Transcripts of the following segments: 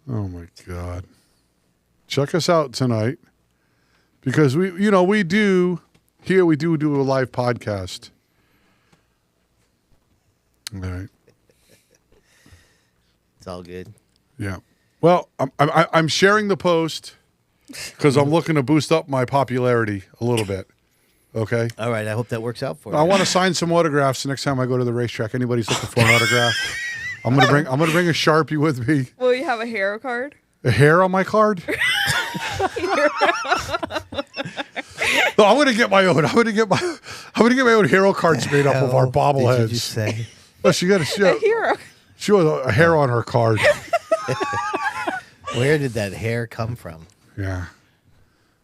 Oh, my God. Check us out tonight because we do a live podcast. All right. It's all good. Yeah. Well, I'm sharing the post because I'm looking to boost up my popularity a little bit. Okay. All right. I hope that works out for you. I want to sign some autographs the next time I go to the racetrack. Anybody's looking for an autograph? I'm gonna bring a Sharpie with me. Will you have a hero card? A hair on my card? No, I'm gonna get my own. I'm gonna get my own hero cards made up of our bobbleheads. Did you just say? Oh, she got A hero. She had a hair on her card. Where did that hair come from? Yeah.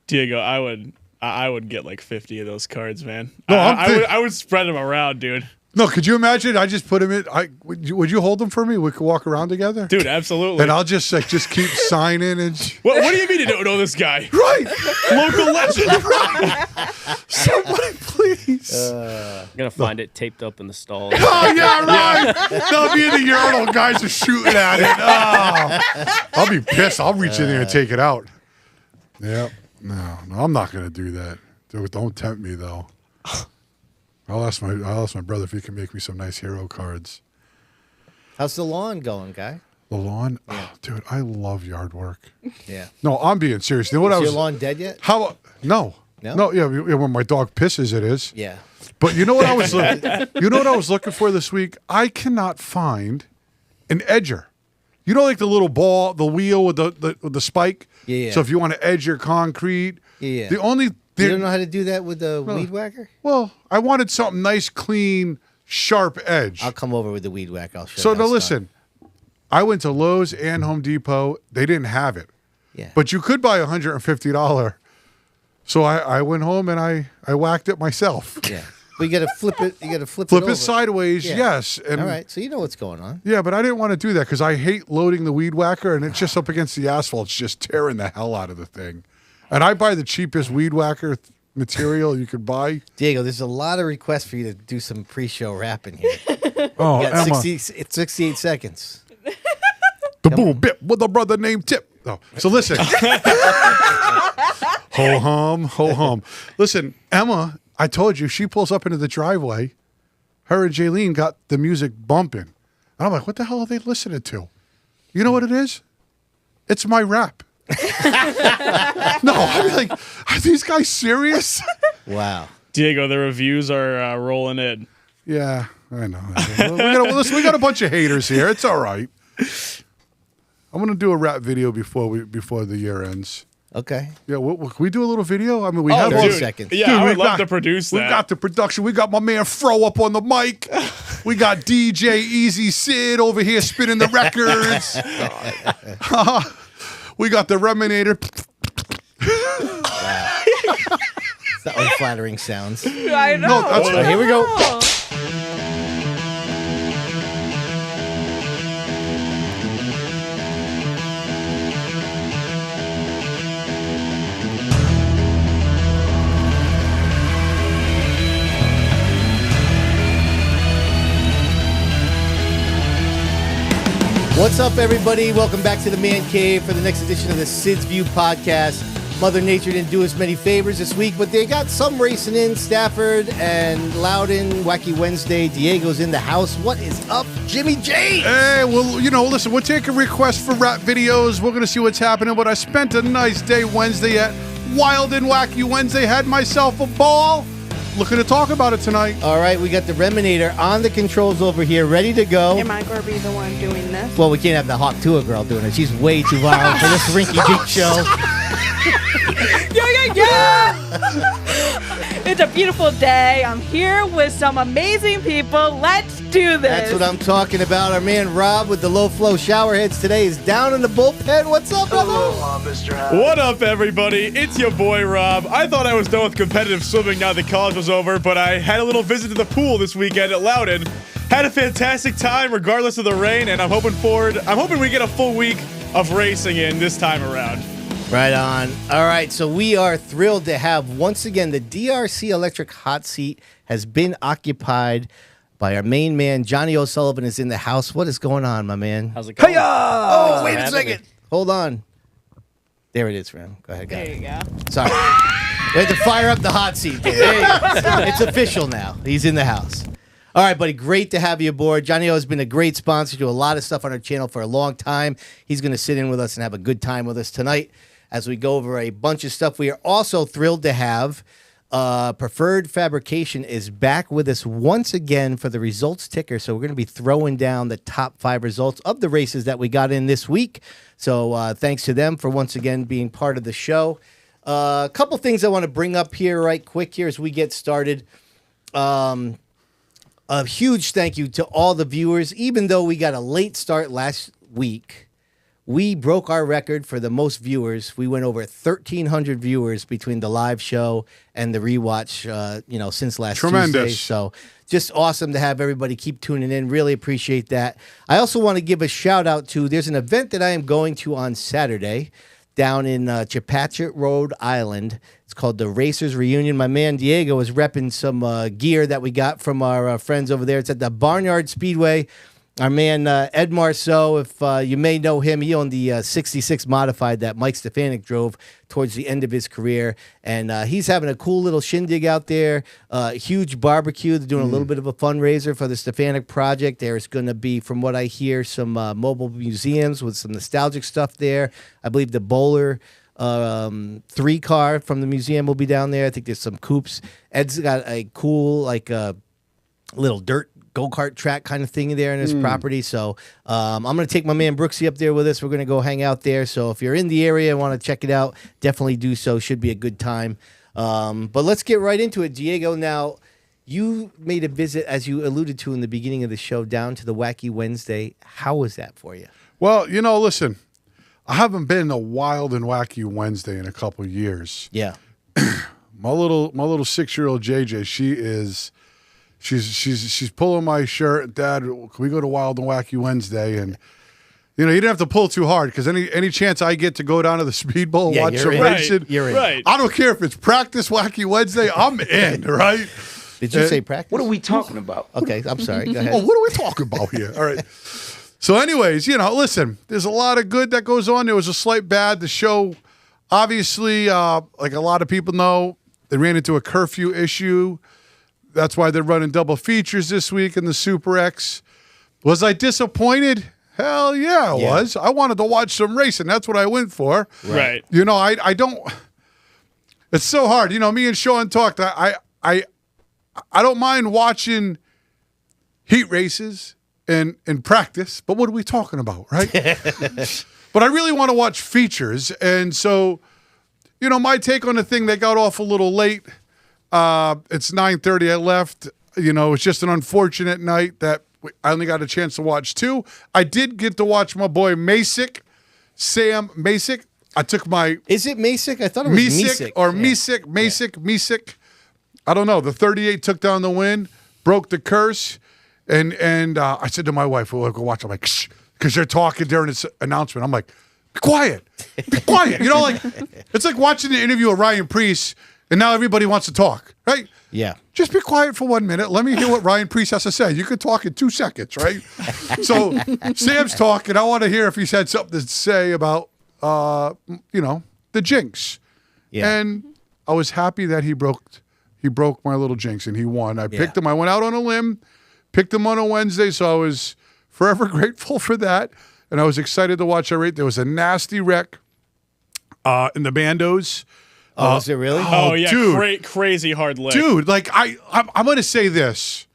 Diego, I would get like 50 of those cards, man. No, I would spread them around, dude. No, could you imagine? I just put them in. Would you hold them for me? We could walk around together, Dude, absolutely. and I'll just keep signing and. What do you mean you don't know this guy? Right, Local legend. right. Somebody, please. I'm gonna find it taped up in the stall. Oh yeah, right. They'll be in the urinal. Guys are shooting at it. Oh, I'll be pissed. I'll reach in there and take it out. Yep. No, I'm not gonna do that. Don't tempt me though. I'll ask my brother if he can make me some nice hero cards. How's the lawn going, guy? The lawn, oh, dude, I love yard work. Yeah. No, I'm being serious. You know what Is your lawn dead yet? How? No. No? Yeah. When my dog pisses, it is. Yeah. But you know what I was looking for this week? I cannot find an edger. You know, like the little ball, the wheel with the spike. Yeah. So if you want to edge your concrete, Yeah. You don't know how to do that with the weed whacker? Well, I wanted something nice, clean, sharp edge. I'll come over with the weed whacker. I'll show So you how now it's listen, I went to Lowe's and Home Depot. They didn't have it. Yeah. But you could buy $150. So I went home and I whacked it myself. Yeah. But you got to flip it. You got to flip Flip it over. it sideways, Yeah. yes. And All right. So you know what's going on. yeah, but I didn't want to do that because I hate loading the weed whacker and it's just up against the asphalt. It's just tearing the hell out of the thing. And I buy the cheapest weed whacker material you could buy. Diego, there's a lot of requests for you to do some pre-show rapping here. Oh, You got Emma. 68 seconds. The boom bip with a brother named Tip. Oh. So listen. Ho hum. Listen, Emma, I told you, she pulls up into the driveway. Her and Jaylene got the music bumping. And I'm like, what the hell are they listening to? You know what it is? It's my rap. No, I mean, like, are these guys serious? Wow. Diego, the reviews are rolling in. Yeah, I know. We got a bunch of haters here. It's all right. I'm gonna do a rap video before the year ends. Okay. Yeah, can we do a little video? I mean, we have 30 all seconds. Yeah, Dude, I we would love got- to produce that. We got the production. We got my man Fro up on the mic. We got DJ Easy Sid over here spinning the records. We got the Reminator. It's not unflattering sounds. I know. No, that's right. Here we go. What's up, everybody? Welcome back to the Man Cave for the next edition of the Sid's View podcast. Mother Nature didn't do us many favors this week, but they got some racing in. Stafford and Loudon, Wacky Wednesday. Diego's in the house. What is up, Jimmy J? Hey, well, listen, we're taking requests for rap videos. We're going to see what's happening, but I spent a nice day Wednesday at Wild and Wacky Wednesday. Had myself a ball. Looking to talk about it tonight. All right, we got the Reminator on the controls over here, ready to go. Am I going to be the one doing this? Well, we can't have the Hawk Tua girl doing it. She's way too violent for this rinky-dink show. Yeah. It's a beautiful day. I'm here with some amazing people. Let's do this. That's what I'm talking about. Our man Rob with the low-flow shower heads today is down in the bullpen. What's up, brother? What up, everybody? It's your boy, Rob. I thought I was done with competitive swimming now that college was over, but I had a little visit to the pool this weekend at Loudon. Had a fantastic time regardless of the rain, and I'm hoping we get a full week of racing in this time around. Right on. All right, so we are thrilled to have, once again, the DRC Electric Hot Seat has been occupied by our main man. Johnny O'Sullivan is in the house. What is going on, my man? How's it going? Oh, wait a Having second. Hold on. There it is, Ram. Go ahead, There you go. Sorry. We had to fire up the hot seat. There you go. It's official now. He's in the house. All right, buddy. Great to have you aboard. Johnny O has been a great sponsor to a lot of stuff on our channel for a long time. He's going to sit in with us and have a good time with us tonight as we go over a bunch of stuff. We are also thrilled to have Preferred Fabrication is back with us once again for the results ticker. So we're going to be throwing down the top 5 results of the races that we got in this week. So thanks to them for once again being part of the show. A couple things I want to bring up here right quick here as we get started. A huge thank you to all the viewers. Even though we got a late start last week, we broke our record for the most viewers. We went over 1,300 viewers between the live show and the rewatch, since last Tuesday. So just awesome to have everybody keep tuning in. Really appreciate that. I also want to give a shout out to, there's an event that I am going to on Saturday down in Chepachet, Rhode Island. It's called the Racers Reunion. My man Diego is repping some gear that we got from our friends over there. It's at the Barnyard Speedway. Our man Ed Marceau, if you may know him, he owned the 66 Modified that Mike Stefanik drove towards the end of his career. And he's having a cool little shindig out there, huge barbecue. They're doing a little bit of a fundraiser for the Stefanik project. There's going to be, from what I hear, some mobile museums with some nostalgic stuff there. I believe the Bowler 3 car from the museum will be down there. I think there's some coupes. Ed's got a cool, little dirt go-kart track kind of thing there in his property. So I'm going to take my man Brooksy up there with us. We're going to go hang out there. So if you're in the area and want to check it out, definitely do so. Should be a good time. But let's get right into it. Diego, now, you made a visit, as you alluded to in the beginning of the show, down to the Wacky Wednesday. How was that for you? Well, listen, I haven't been to Wild and Wacky Wednesday in a couple of years. Yeah. My little 6-year-old JJ, She's pulling my shirt. Dad, can we go to Wild and Wacky Wednesday? And you didn't have to pull too hard because any chance I get to go down to the Speedbowl and watch some racing, You're in. Right. I don't care if it's practice Wacky Wednesday. I'm in, right? Did you say practice? What are we talking about? Okay, I'm sorry. Go ahead. Oh, what are we talking about here? All right. So, anyways, listen, there's a lot of good that goes on. There was a slight bad. The show, obviously, like a lot of people know, they ran into a curfew issue. That's why they're running double features this week in the Super X. Was I disappointed? Hell yeah, I was. I wanted to watch some racing. That's what I went for. Right. I don't. It's so hard. Me and Sean talked. I don't mind watching heat races and practice, but what are we talking about, right? But I really want to watch features, and so, my take on the thing, they got off a little late. It's 9:30. I left. It's just an unfortunate night that I only got a chance to watch 2. I did get to watch my boy Sam Masick. I took my... Is it Masick? I thought it was Masick. Or Masick. I don't know. The 38 took down the win, broke the curse, and I said to my wife, we'll go watch. I'm like, shh, because they're talking during this announcement. I'm like, be quiet. Be quiet. It's like watching the interview of Ryan Preece, and now everybody wants to talk, right? Yeah. Just be quiet for 1 minute. Let me hear what Ryan Preece has to say. You could talk in 2 seconds, right? So Sam's talking. I want to hear if he's had something to say about, the jinx. Yeah. And I was happy that he broke my little jinx and he won. I picked him. I went out on a limb, picked him on a Wednesday, so I was forever grateful for that. And I was excited to watch that race. There was a nasty wreck in the bandos. Oh, was it really? Oh, yeah, dude. Crazy hard lick. Dude, I'm going to say this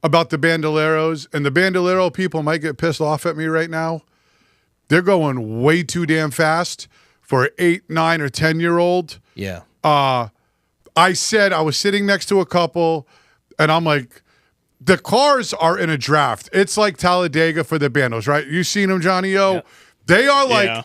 about the Bandoleros, and the Bandolero people might get pissed off at me right now. They're going way too damn fast for an 8, 9, or 10-year-old. Yeah. I said I was sitting next to a couple, and I'm like, the cars are in a draft. It's like Talladega for the Bandos, right? You seen them, Johnny O? Yeah. They are like,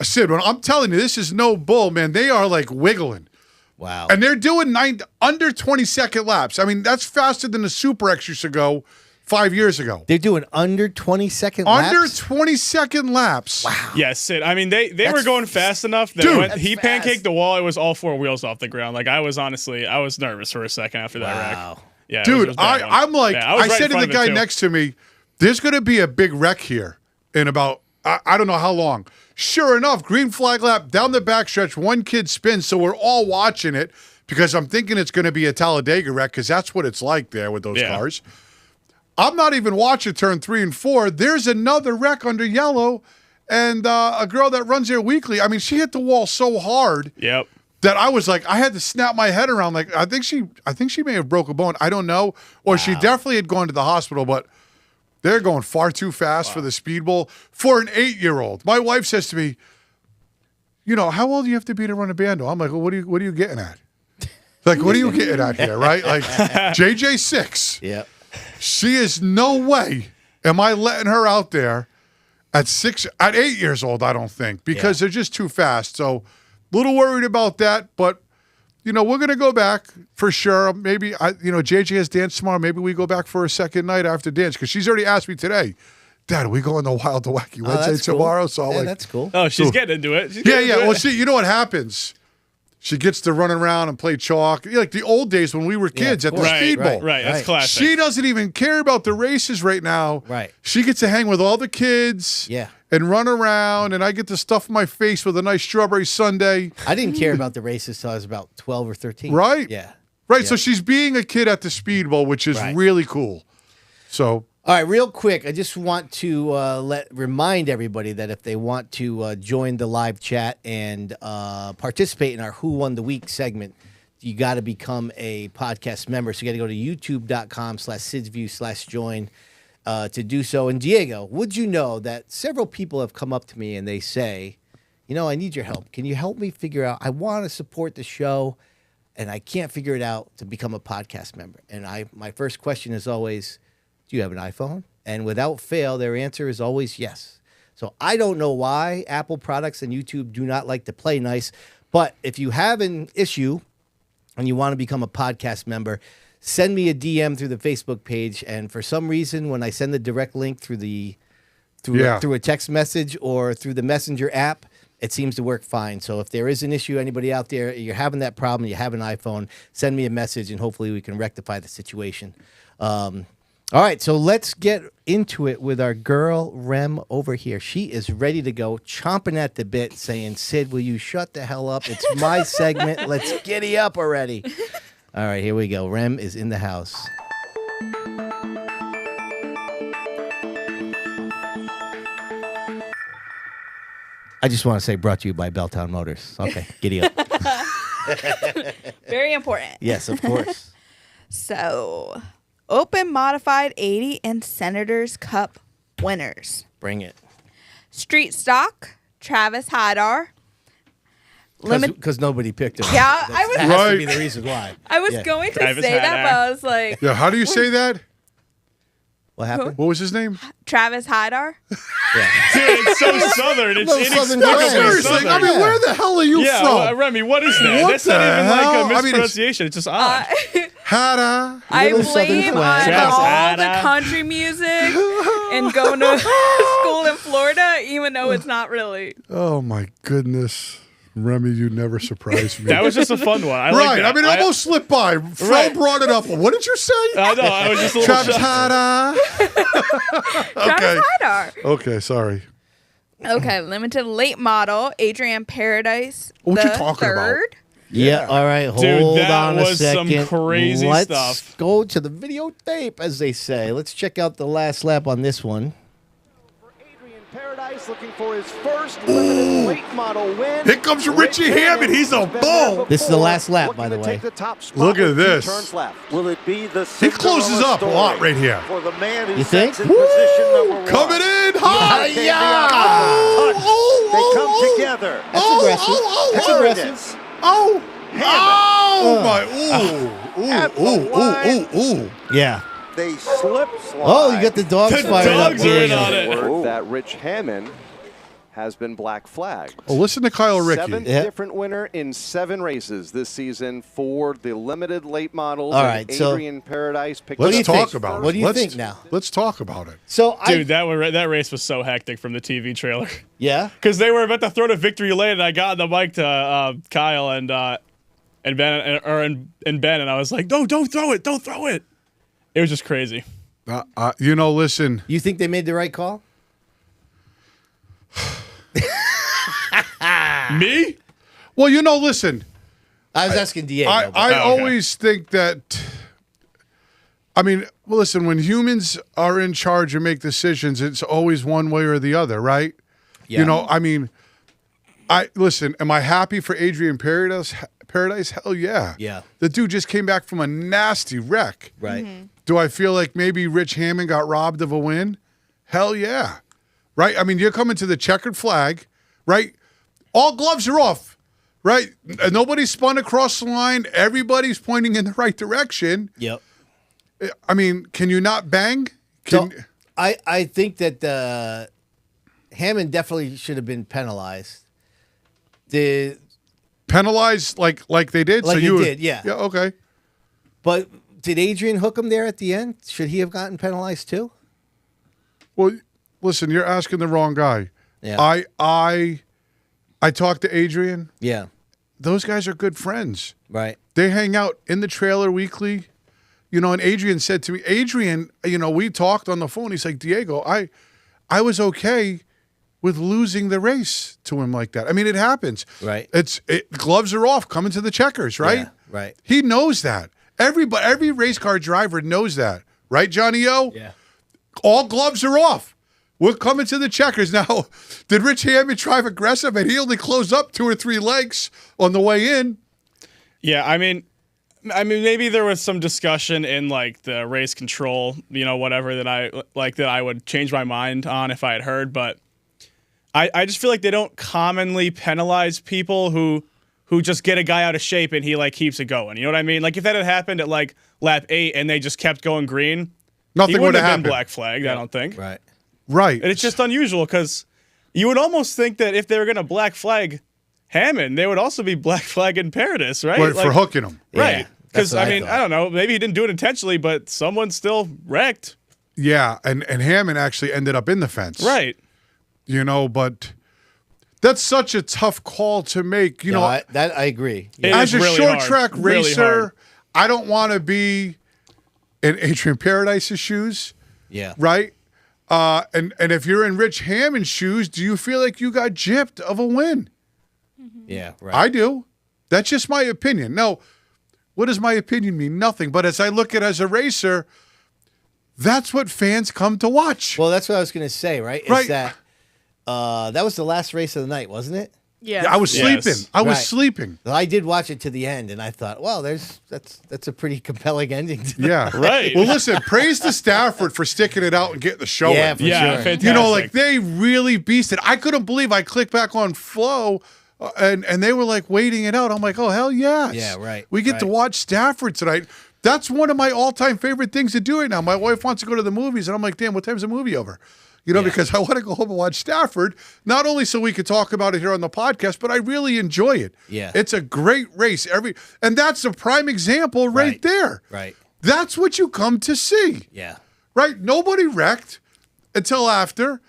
Sid, I'm telling you, this is no bull, man. They are like wiggling. Wow. And they're doing under 20-second laps. I mean, that's faster than the Super X used to go 5 years ago. They're doing under 20-second laps? Under 20-second laps. Wow. Yeah, Sid. I mean, they were going fast enough that when he pancaked the wall, it was all 4 wheels off the ground. Like, I was nervous for a second after that wreck. Yeah, dude, I'm like, I said to the guy next to me, there's going to be a big wreck here in about I don't know how long. Sure enough, green flag lap, down the backstretch, one kid spins, so we're all watching it because I'm thinking it's going to be a Talladega wreck because that's what it's like there with those cars. I'm not even watching turn 3 and 4. There's another wreck under yellow, and a girl that runs there weekly, I mean, she hit the wall so hard that I was like, I had to snap my head around. Like, I think she may have broke a bone. I don't know. Or she definitely had gone to the hospital, but they're going far too fast for the Speedbowl for an 8-year-old. My wife says to me, you know, how old do you have to be to run a bando? I'm like, well, what are you getting at? Like, what are you getting at here, right? Like, JJ 6. Yep. She is no way am I letting her out there at 8 years old, I don't think, because they're just too fast. So a little worried about that, but you know, we're going to go back for sure. Maybe, JJ has dance tomorrow. Maybe we go back for a second night after dance because she's already asked me today, Dad, are we going to Wild to Wacky Wednesday tomorrow? Cool. So yeah, that's cool. Oh, she's getting into it. Well, see, you know what happens? She gets to run around and play chalk. Like the old days when we were kids at the Speedbowl. Right. That's classic. She doesn't even care about the races right now. Right. She gets to hang with all the kids. Yeah. And run around, and I get to stuff my face with a nice strawberry sundae. I didn't care about the races till I was about 12 or 13. Right. Yeah. Right. Yeah. So she's being a kid at the Speedbowl, which is really cool. So. All right, real quick, I just want to remind everybody that if they want to join the live chat and participate in our Who Won the Week segment, you got to become a podcast member. So you got to go to youtube.com/SidsView/join to do so. And Diego, would you know that several people have come up to me and they say, you know, I need your help. Can you help me figure out, I want to support the show and I can't figure it out to become a podcast member. And my first question is always, do you have an iPhone? And without fail, their answer is always yes. So I don't know why Apple products and YouTube do not like to play nice, but if you have an issue and you want to become a podcast member, send me a DM through the Facebook page. And for some reason, when I send the direct link through a text message or through the Messenger app, it seems to work fine. So if there is an issue, anybody out there, you're having that problem, you have an iPhone, send me a message and hopefully we can rectify the situation. All right, so let's get into it with our girl, Rem, over here. She is ready to go, chomping at the bit, saying, Sid, will you shut the hell up? It's my segment. Let's giddy up already. All right, here we go. Rem is in the house. I just want to say brought to you by Belltown Motors. Okay, giddy up. Very important. Yes, of course. So, Open Modified 80 and Senators Cup winners. Bring it. Street Stock, Travis Hadar. Because nobody picked him. Yeah, I was. That has to be the reason why. I was going to say that, but I was like, yeah, how do you say that? What happened? What was his name? Travis Hadar. Yeah. Dude, it's so southern. It's Southern inexplicably Seriously, southern. I mean, where the hell are you from? Remy, what is that? What That's not the even hell? like a I mean, mispronunciation. It's just odd. Hada. I Little Southern blame twang. on Travis all Hadar. the country music and going to school in Florida, even though it's not really. Oh my goodness, Remy, you never surprised me. That was just a fun one. I like right. that. I mean, it almost slipped by. Fro brought it up. What did you say? I know. I was just a little Travis shocked. Hada. Travis Hadar. Okay, sorry. Okay, limited late model, Adrian Paradise. What the you talking about? third. Yeah, all right, Dude, hold that on a was some second. crazy Let's stuff. go to the videotape, as they say. Let's check out the last lap on this one. For Adrian Paradise, looking for his first limited late model win. Here comes Richie Hammond. He's a bull. This is the last lap, by the way. Look at this. Turns left. Will it be the He closes up a lot right here. for the man who You think? sets in position number one? Coming in hot. They come together. That's aggressive. That's There it aggressive. is. Oh. Oh my! At the line. Yeah. They slip slide. Oh, you got the dogs The fired up. dogs are in on it. Word that Rich Hammond has been black flagged. Oh, listen to Kyle Rickey. Seventh Yeah. different winner in 7 races this season for the limited late models. All and right, so- Adrian Paradise picked What do Let's you talk think? about it. What do you Let's- think now? Let's talk about it. So, Dude, that race was so hectic from the TV trailer. yeah. Because they were about to throw to victory lane, and I got on the mic to Kyle and Ben, and I was like, "No, don't throw it! Don't throw it!" It was just crazy. Listen. You think they made the right call? Me? Well, listen. I was asking Diego. I okay. always think that. I mean, well, listen. When humans are in charge and make decisions, it's always one way or the other, right? Yeah. I mean, listen. Am I happy for Adrian Paradise? Hell yeah. Yeah. The dude just came back from a nasty wreck. Right. Do I feel like maybe Rich Hammond got robbed of a win? Hell yeah. Right? I mean, you're coming to the checkered flag, right? All gloves are off, right? Nobody's spun across the line. Everybody's pointing in the right direction. Yep. I mean, can you not bang? So I think that Hammond definitely should have been penalized. Penalize like they did? Like so he you did, yeah. Yeah, okay. But did Adrian hook him there at the end? Should he have gotten penalized too? Well, listen, you're asking the wrong guy. Yeah. I talked to Adrian. Yeah. Those guys are good friends. Right. They hang out in the trailer weekly. And Adrian said to me, we talked on the phone. He's like, Diego, I was okay with losing the race to him like that. I mean, it happens. Right. Gloves are off coming to the checkers, right? Yeah, right. He knows that. Every race car driver knows that. Right, Johnny O? Yeah. All gloves are off. We're coming to the checkers. Now, did Rich Hammond drive aggressive and he only closed up 2 or 3 legs on the way in? Yeah, I mean, maybe there was some discussion in like the race control, whatever that I would change my mind on if I had heard, but I just feel like they don't commonly penalize people who just get a guy out of shape and he like keeps it going. You know what I mean? Like if that had happened at like lap 8 and they just kept going green, Nothing he would wouldn't have have been happened. black flagged. I don't think. Right. Right. And it's just unusual because you would almost think that if they were going to black flag Hammond, they would also be black flagging Paradis, right? Right, for hooking him. Right. Yeah, Because, that's what I I thought. don't know. Maybe he didn't do it intentionally, but someone still wrecked. Yeah, and Hammond actually ended up in the fence. Right. But that's such a tough call to make. I agree. It as is a really short hard. track Really racer, hard. I don't want to be in Adrian Paradise's shoes, Yeah. right? And if you're in Rich Hammond's shoes, do you feel like you got gypped of a win? Yeah. Right. I do. That's just my opinion. Now, what does my opinion mean? Nothing. But as I look at it as a racer, that's what fans come to watch. Well, that's what I was going to say. Right. Is Right. that was the last race of the night, wasn't it? Yeah. I was Yes. sleeping. I was Right. sleeping. Well, I did watch it to the end, and I thought, well, that's a pretty compelling ending. To Yeah. Right. Well, listen, praise to Stafford for sticking it out and getting the show Yeah, in. for Yeah, sure. fantastic. They really beasted. I couldn't believe I clicked back on Flow and they were like waiting it out. I'm like, oh, hell yes. Yeah, right, We get to right. watch Stafford tonight. That's one of my all-time favorite things to do right now. My wife wants to go to the movies, and I'm like, damn, what time's the movie over? Because I want to go home and watch Stafford, not only so we could talk about it here on the podcast, but I really enjoy it. Yeah. It's a great race. And that's a prime example right there. Right. That's what you come to see. Yeah. Right? Nobody wrecked until after,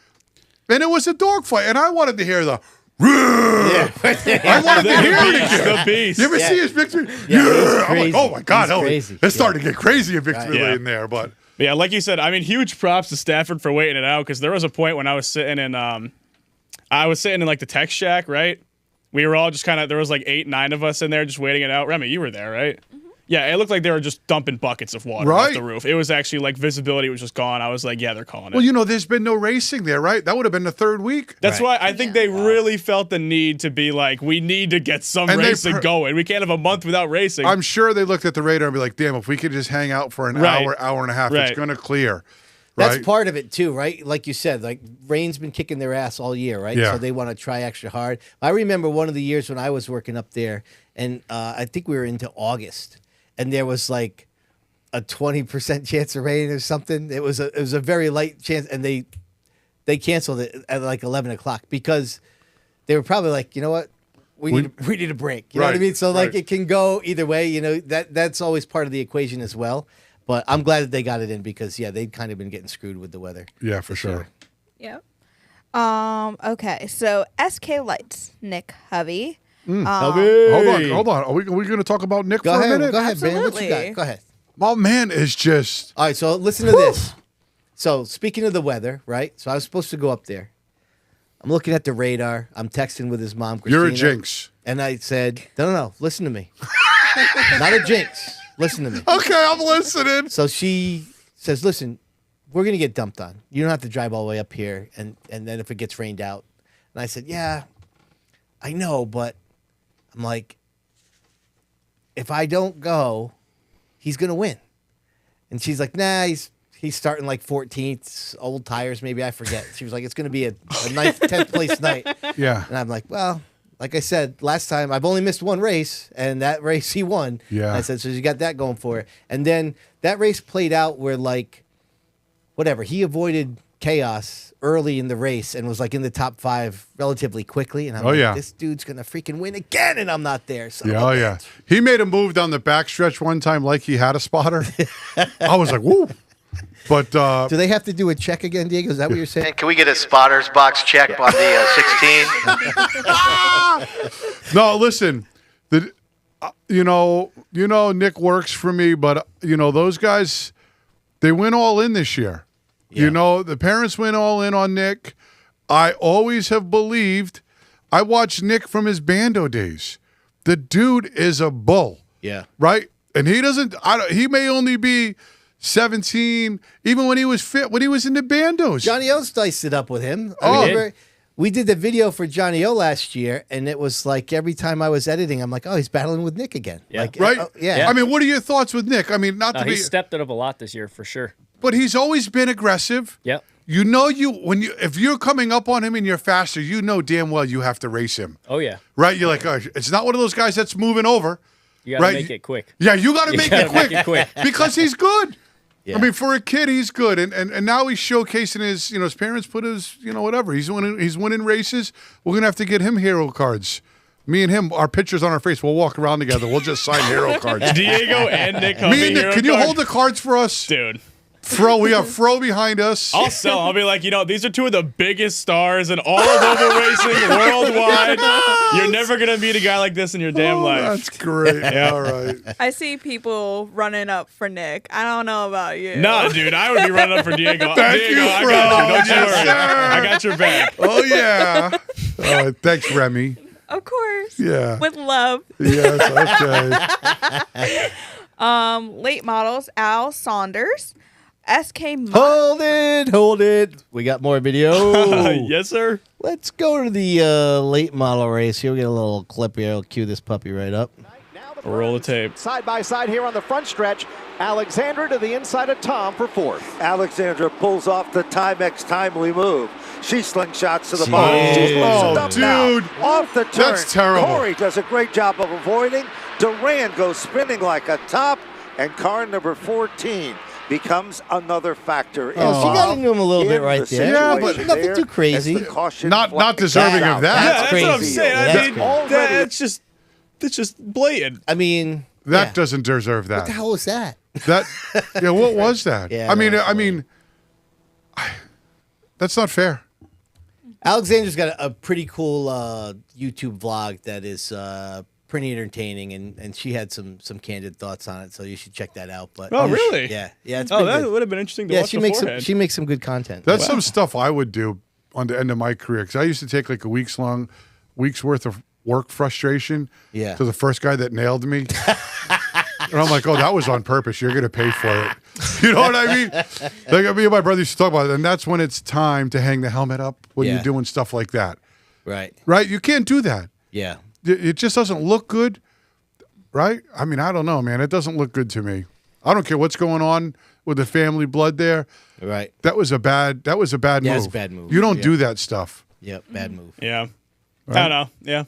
and it was a dogfight. And I wanted to hear the. Yeah. I wanted to hear it again. The beast. You ever Yeah. see his victory? Yeah, it was I'm like, crazy. oh my god, It was crazy. it's starting to get crazy in victory Right. lane there. But Yeah, like you said, huge props to Stafford for waiting it out because there was a point when I was sitting in like the tech shack, right? We were all just there was like 8, 9 of us in there just waiting it out. Remy, you were there, right? Yeah, it looked like they were just dumping buckets of water off Right. the roof. It was actually like visibility was just gone. I was like, yeah, they're calling it. well, there's been no racing there, right? That would have been the third week. That's Right. why I think they really felt the need to be like, we need to get some And they racing going. We can't have a month without racing. I'm sure they looked at the radar and be like, damn, if we could just hang out for an Right. hour and a half, Right. it's going to clear. That's Right? part of it too, right? Like you said, like rain's been kicking their ass all year, right? Yeah. So they want to try extra hard. I remember one of the years when I was working up there, and I think we were into August, and there was like a 20% chance of rain or something. It was a very light chance, and they canceled it at like 11 o'clock because they were probably like, you know what? We need a break. You know what I Right, mean? So like right. it can go either way. That's always part of the equation as well. But I'm glad that they got it in because they'd kind of been getting screwed with the weather. Yeah, for sure. Yep. Okay, so SK Lights, Nick Hovey. Hold on. Are we going to talk about Nick Go for ahead, a minute? go ahead, Ben. What you Absolutely. got? Go ahead. My man is just. All right, so listen to this. So speaking of the weather, right? So I was supposed to go up there. I'm looking at the radar. I'm texting with his mom, You're Christina. a jinx. And I said, no, listen to me. Not a jinx. Listen to me. Okay, I'm listening. So she says, listen, we're going to get dumped on. You don't have to drive all the way up here, and then if it gets rained out. And I said, yeah, I know, but I'm like, if I don't go, he's going to win. And she's like, nah, he's starting like 14th, old tires, maybe, I forget. She was like, it's going to be a 9th, 10th place night. Yeah. And I'm like, well, like I said, last time I've only missed one race, and that race he won. Yeah. And I said, so you got that going for it. And then that race played out where, like, whatever, he avoided chaos early in the race and was like in the top 5 relatively quickly. And I'm like, yeah. this dude's going to freaking win again, and I'm not there. So Yeah, yeah. He made a move down the backstretch one time like he had a spotter. I was like, woo. But do they have to do a check again, Diego? Is that what you're saying? Can we get a spotter's box check on the 16? no, listen. You know, Nick works for me, but those guys, they went all in this year. Yeah. The parents went all in on Nick. I always have believed. I watched Nick from his Bando days. The dude is a bull. Yeah. Right? And he doesn't. He may only be 17, even when he was fit, when he was in the Bandos. Johnny O diced it up with him. Oh. We did the video for Johnny O last year, and it was like every time I was editing, I'm like, oh, he's battling with Nick again. Yeah. Like, Right? yeah. I mean, what are your thoughts with Nick? I mean, He stepped it up a lot this year for sure. But he's always been aggressive. Yep. If you're coming up on him and you're faster, you know damn well you have to race him. Oh yeah. Right? You're like, oh, it's not one of those guys that's moving over. You gotta make it quick. Yeah, you got to make it gotta make it quick. because he's good. Yeah. I mean, for a kid, he's good, and now he's showcasing his. His parents put his, whatever. He's winning races. We're gonna have to get him hero cards. Me and him, our pictures on our face. We'll walk around together. We'll just sign hero cards. Diego and Nick. Me and Nick, can you hold the cards for us, dude? We have Fro behind us. I'll sell. I'll be like, these are two of the biggest stars in all of oval racing worldwide. You're never gonna meet a guy like this in your damn life. That's great. All right. I see people running up for Nick. I don't know about you. Nah, dude, I would be running up for Diego. Thank Diego, you, I Fro. got you. Don't you Yes, worry. sir. I got your back. Oh yeah. All right. Thanks, Remy. Of course. Yeah. With love. Yes. Okay. Late models, Al Saunders. SK Hold it. We got more video. Yes, sir. Let's go to the late model race here. We get a little clip here. I'll cue this puppy right up. Roll the tape. Side by side here on the front stretch. Alexandra to the inside of Tom for 4th. Alexandra pulls off the Timex timely move. She slingshots to the ball. She's Oh, loosened up now. dude. Off the turn. That's terrible. Corey does a great job of avoiding. Durand goes spinning like a top. And car number 14 becomes another factor. Oh, she got into him a little bit right there. Yeah, but nothing too crazy. Not deserving of that. Yeah, that's what I'm crazy. saying. I That's mean, crazy. that's just blatant. I mean, That yeah. doesn't deserve that. What the hell was that? What was that? Yeah, I mean, that's that's not fair. Alexandra's got a pretty cool YouTube vlog that is pretty entertaining, and she had some candid thoughts on it, so you should check that out. But Oh, really? Yeah, it's Oh, pretty that good. would have been interesting to Yeah, watch beforehand. she makes some good content. That's some stuff I would do on the end of my career, because I used to take like a week's worth of work frustration Yeah. to the first guy that nailed me. And I'm like, oh, that was on purpose. You're going to pay for it. You know what I mean? Like me and my brother used to talk about it, and that's when it's time to hang the helmet up when Yeah. you're doing stuff like that. Right. Right? You can't do that. Yeah. It just doesn't look good, right? I mean, I don't know, man. It doesn't look good to me. I don't care what's going on with the family blood there. Right. That was a bad Yeah, move. it's a bad move. You don't Yeah. do that stuff. Yep. Bad move. Yeah. Right? I don't know. Yeah.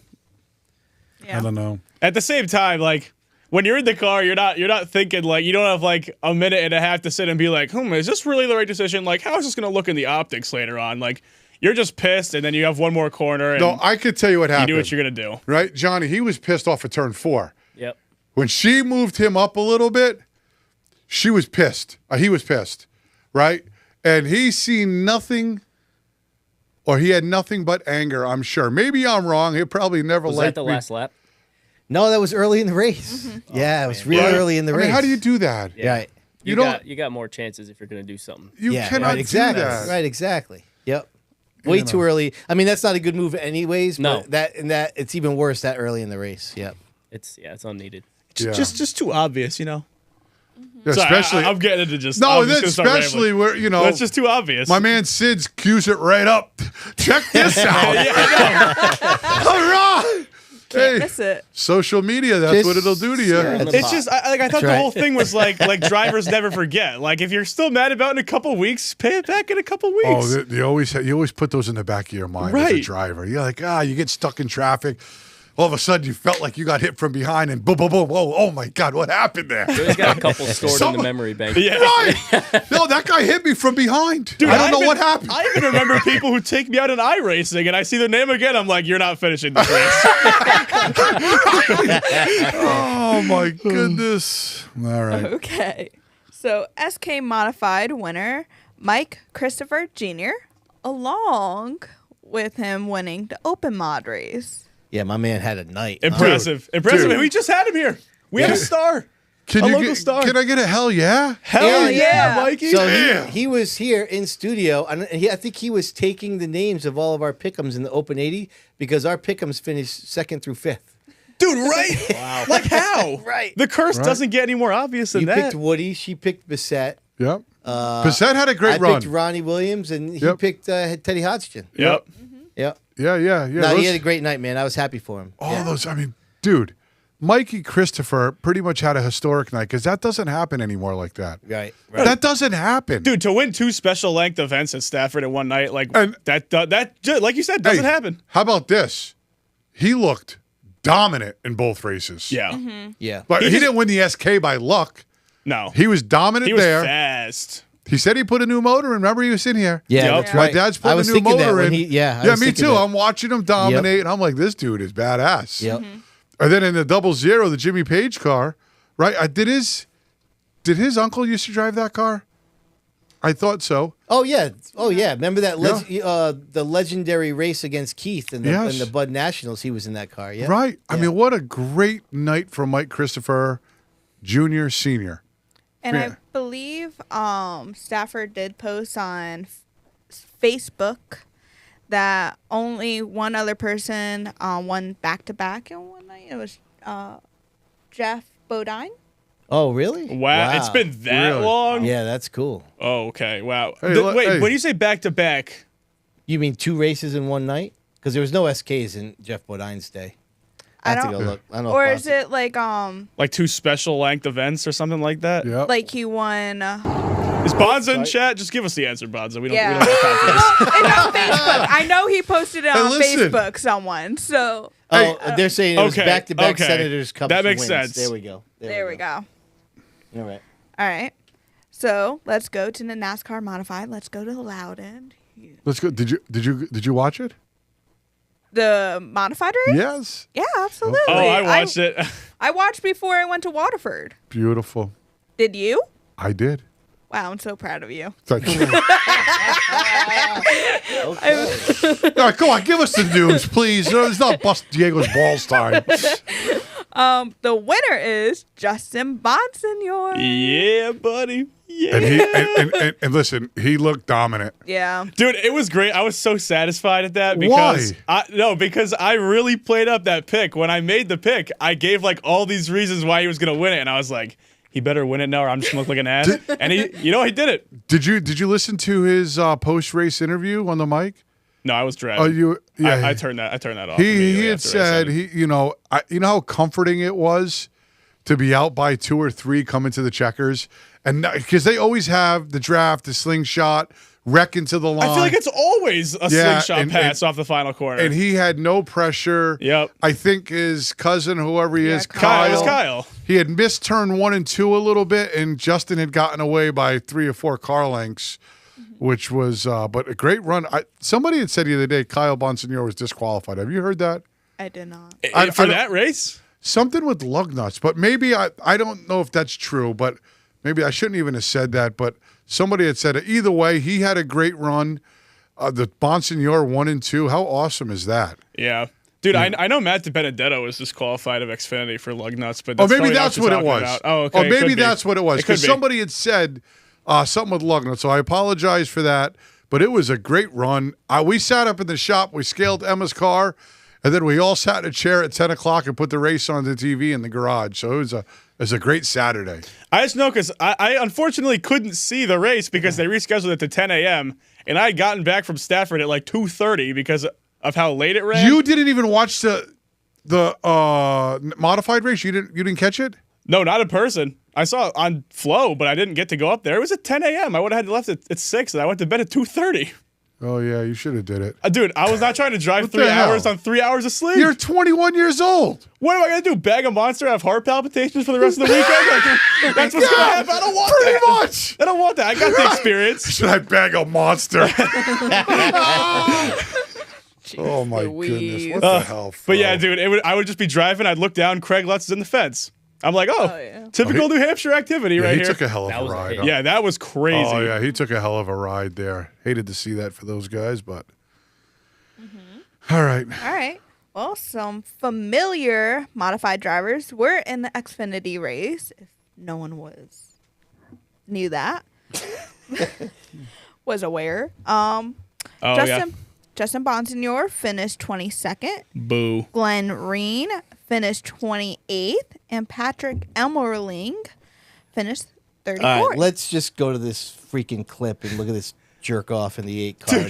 Yeah. I don't know. At the same time, like, when you're in the car, you're not thinking, like, you don't have like a minute and a half to sit and be like, is this really the right decision? Like, how is this gonna look in the optics later on? Like, you're just pissed, and then you have one more corner, and No, I could tell you what you happened. do what you're gonna do. Right? Johnny, he was pissed off at turn 4. Yep. When she moved him up a little bit, she was pissed. He was pissed, right? And he seen nothing, or he had nothing but anger, I'm sure. Maybe I'm wrong. He probably never Was liked that the me. last lap? No, that was early in the race. Yeah, it was really Right? early in the I race. mean, how do you do that? Yeah. Right. You You got more chances if you're gonna do something. You Yeah, cannot right, exactly. do that. Right, exactly. Yep. Way too early. I mean, that's not a good move anyways. No. But that it's even worse that early in the race. Yep. It's unneeded. Yeah. Just too obvious, you know. Yeah, Sorry, especially I'm getting into just no, I'm just gonna start especially rambling. where you know That's just too obvious. my man Sid's cues it right up. Check this out. Yeah, I know. All right. Can't miss it. Social media, that's Just- what it'll do to you. yeah, It's just I thought the right. whole thing was like drivers never forget. Like if you're still mad about it in a couple weeks, pay it back in a couple weeks. Oh, you always put those in the back of your mind as a Right. driver. You're like, you get stuck in traffic. All of a sudden, you felt like you got hit from behind, and boom, boom, boom, whoa, oh my God, what happened there? He's got a couple stored in the memory bank. yeah. Right? No, that guy hit me from behind. Dude, I don't know even- what happened. I even remember people who take me out in iRacing, and I see their name again. I'm like, you're not finishing this race. Oh my goodness! All right. Okay. So SK Modified winner Mike Christopher Jr. along with him winning the Open Mod race. Yeah, my man had a night. Impressive. Dude. We just had him here. We have a star. Can A you local get? star. Can I get a hell yeah? Hell Yeah. yeah, Mikey. So Yeah. he was here in studio, and I think he was taking the names of all of our pick'ems in the Open 80 because our pick'ems finished 2nd through 5th. Dude, right? Wow. Like how? Right. The curse Right. doesn't get any more obvious than You that. picked Woody, she picked Bissett. Yep. Bissett had a I great run. picked Ronnie Williams, and he Yep. picked Teddy Hodgson. Yep. Yep. Yeah. No, Those- he had a great night, man. I was happy for him. all those. I mean, dude, Mikey Christopher pretty much had a historic night because that doesn't happen anymore like that. Right. That doesn't happen. Dude, to win 2 special length events at Stafford in one night, like And- that, like you said, Hey, doesn't happen. How about this? He looked dominant in both races. Yeah. Yeah. But he just- didn't win the SK by luck. No. He was dominant He was there. fast. He said he put a new motor in. Remember, he was in here. Yeah, Yep. that's My right. dad's I putting a was new thinking that motor when in. he- yeah, I yeah, was me thinking too. that. I'm watching him dominate, and I'm like, this dude is badass. Yep. And then in the 00, the Jimmy Page car, right? Did his uncle used to drive that car? I thought so. Oh yeah. Remember that the legendary race against Keith in Yes. the Bud Nationals? He was in that car. Yeah. Right. I Yeah. mean, what a great night for Mike Christopher, Jr., Senior. And Yeah. I believe Stafford did post on Facebook that only one other person won back-to-back in one night. It was Jeff Bodine. Oh really? Wow. It's been that Really? long? Yeah, that's cool. Oh, okay. Wow. Hey, Wait, hey. when you say back to back, You mean 2 races in one night? Because there was no SKs in Jeff Bodine's day. I have to go look. I don't know. Or if is it like like 2 special length events or something like that? Yeah. like he won? Is Bonza in chat? Just give us the answer, Bonza. We don't, Yeah. we don't have time for this. It's on Facebook. I know he posted it Hey, on listen. Facebook. Someone. So they're saying it was Okay, back-to-back okay. Senators Cup That makes wins. sense. There we go. there we go. All right. All right. So let's go to the NASCAR modified. Let's go to Loudon. Let's go. Did you watch it? The modified race? Yes. Yeah, absolutely. Oh, I watched it. I watched before I went to Waterford. Beautiful. Did you? I did. Wow, I'm so proud of you. Thank you. All right, come on, give us the news, please. No, it's not bust Diego's balls time. The winner is Justin Bonsignor. Yeah, buddy. Yeah. And he and listen, he looked dominant. Yeah. Dude, it was great. I was so satisfied at that because Why? because I really played up that pick. When I made the pick, I gave like all these reasons why he was gonna win it, and I was like, he better win it now, or I'm just gonna look like an ass. And he did it. Did you listen to his post race interview on the mic? No, I was driving. Oh, you yeah. I turned that off. He immediately had after I said it. you know how comforting it was to be out by 2 or 3 coming to the checkers, and because they always have the draft, the slingshot, wreck into the line. I feel like it's always a Yeah, slingshot and- pass off the final corner. and he had no pressure. Yep. I think his cousin, whoever he is, Kyle. It was Kyle. Kyle. He had missed turn 1 and 2 a little bit, and Justin had gotten away by 3 or 4 car lengths, which was but a great run. Somebody had said the other day Kyle Bonsignor was disqualified. Have you heard that? I did not. For that race? Something with lug nuts, but maybe I don't know if that's true, but maybe I shouldn't even have said that. But somebody had said it. Either way, he had a great run. The Bonsignor 1 and 2. How awesome is that? Yeah. Dude, I know Matt DiBenedetto was disqualified of Xfinity for lug nuts, but Oh, that's maybe probably not that's what what it you're was. talking about. Oh, okay. Or it maybe could be. that's what it was. It could Because be. somebody had said something with lug nuts. So I apologize for that. But it was a great run. We sat up in the shop. We scaled Emma's car, and then we all sat in a chair at 10 o'clock and put the race on the TV in the garage. So it was a great Saturday. I just know because I unfortunately couldn't see the race because they rescheduled it to 10 a.m. And I had gotten back from Stafford at like 2:30 because of how late it ran. You didn't even watch the modified race? You didn't catch it? No, not in person. I saw it on Flow, but I didn't get to go up there. It was at 10 a.m. I would have had left at 6, and I went to bed at 2:30. Oh, yeah, you should have did it. Dude, I was not trying to drive What 3 the hell? hours on 3 hours of sleep. You're 21 years old. What am I going to do? Bag a Monster, have heart palpitations for the rest of the weekend? Like, that's what's going to happen. I don't want Pretty that. much. I don't want that. I got the experience. Should I bag a monster? Oh, my Louise. goodness. What the hell, Fro? But yeah, dude, I would just be driving. I'd look down. Craig Lutz is in the fence. I'm like, typical New Hampshire activity Yeah, right he here. took a hell of a ride. Yeah, that was crazy. Oh, yeah, he took a hell of a ride there. Hated to see that for those guys, but. All right. All right. Well, some familiar modified drivers were in the Xfinity race. If no one knew that, was aware. Justin Bonsignor finished 22nd. Boo. Glenn Reen finished 28th, and Patrick Emmerling finished 34th. All right, let's just go to this freaking clip and look at this jerk off in the 8 car. I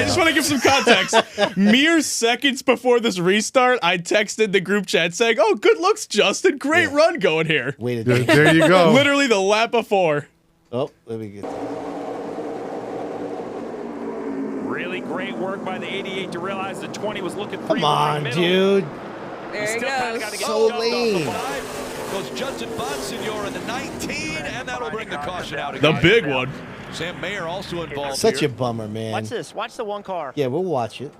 just want to give some context. Mere seconds before this restart, I texted the group chat saying, "Oh, good looks, Justin. Great run going here." Wait a There you go. Literally the lap before. Oh, let me get Really great work by the 88 to realize the 20 was looking free. Come on, dude. There he goes. So lame. Goes Justin Bonsignor in the 19, and that'll bring the caution out The again. big one. Sam Mayer also involved Such here. a bummer, man. Watch this. Watch the one car. Yeah, we'll watch it.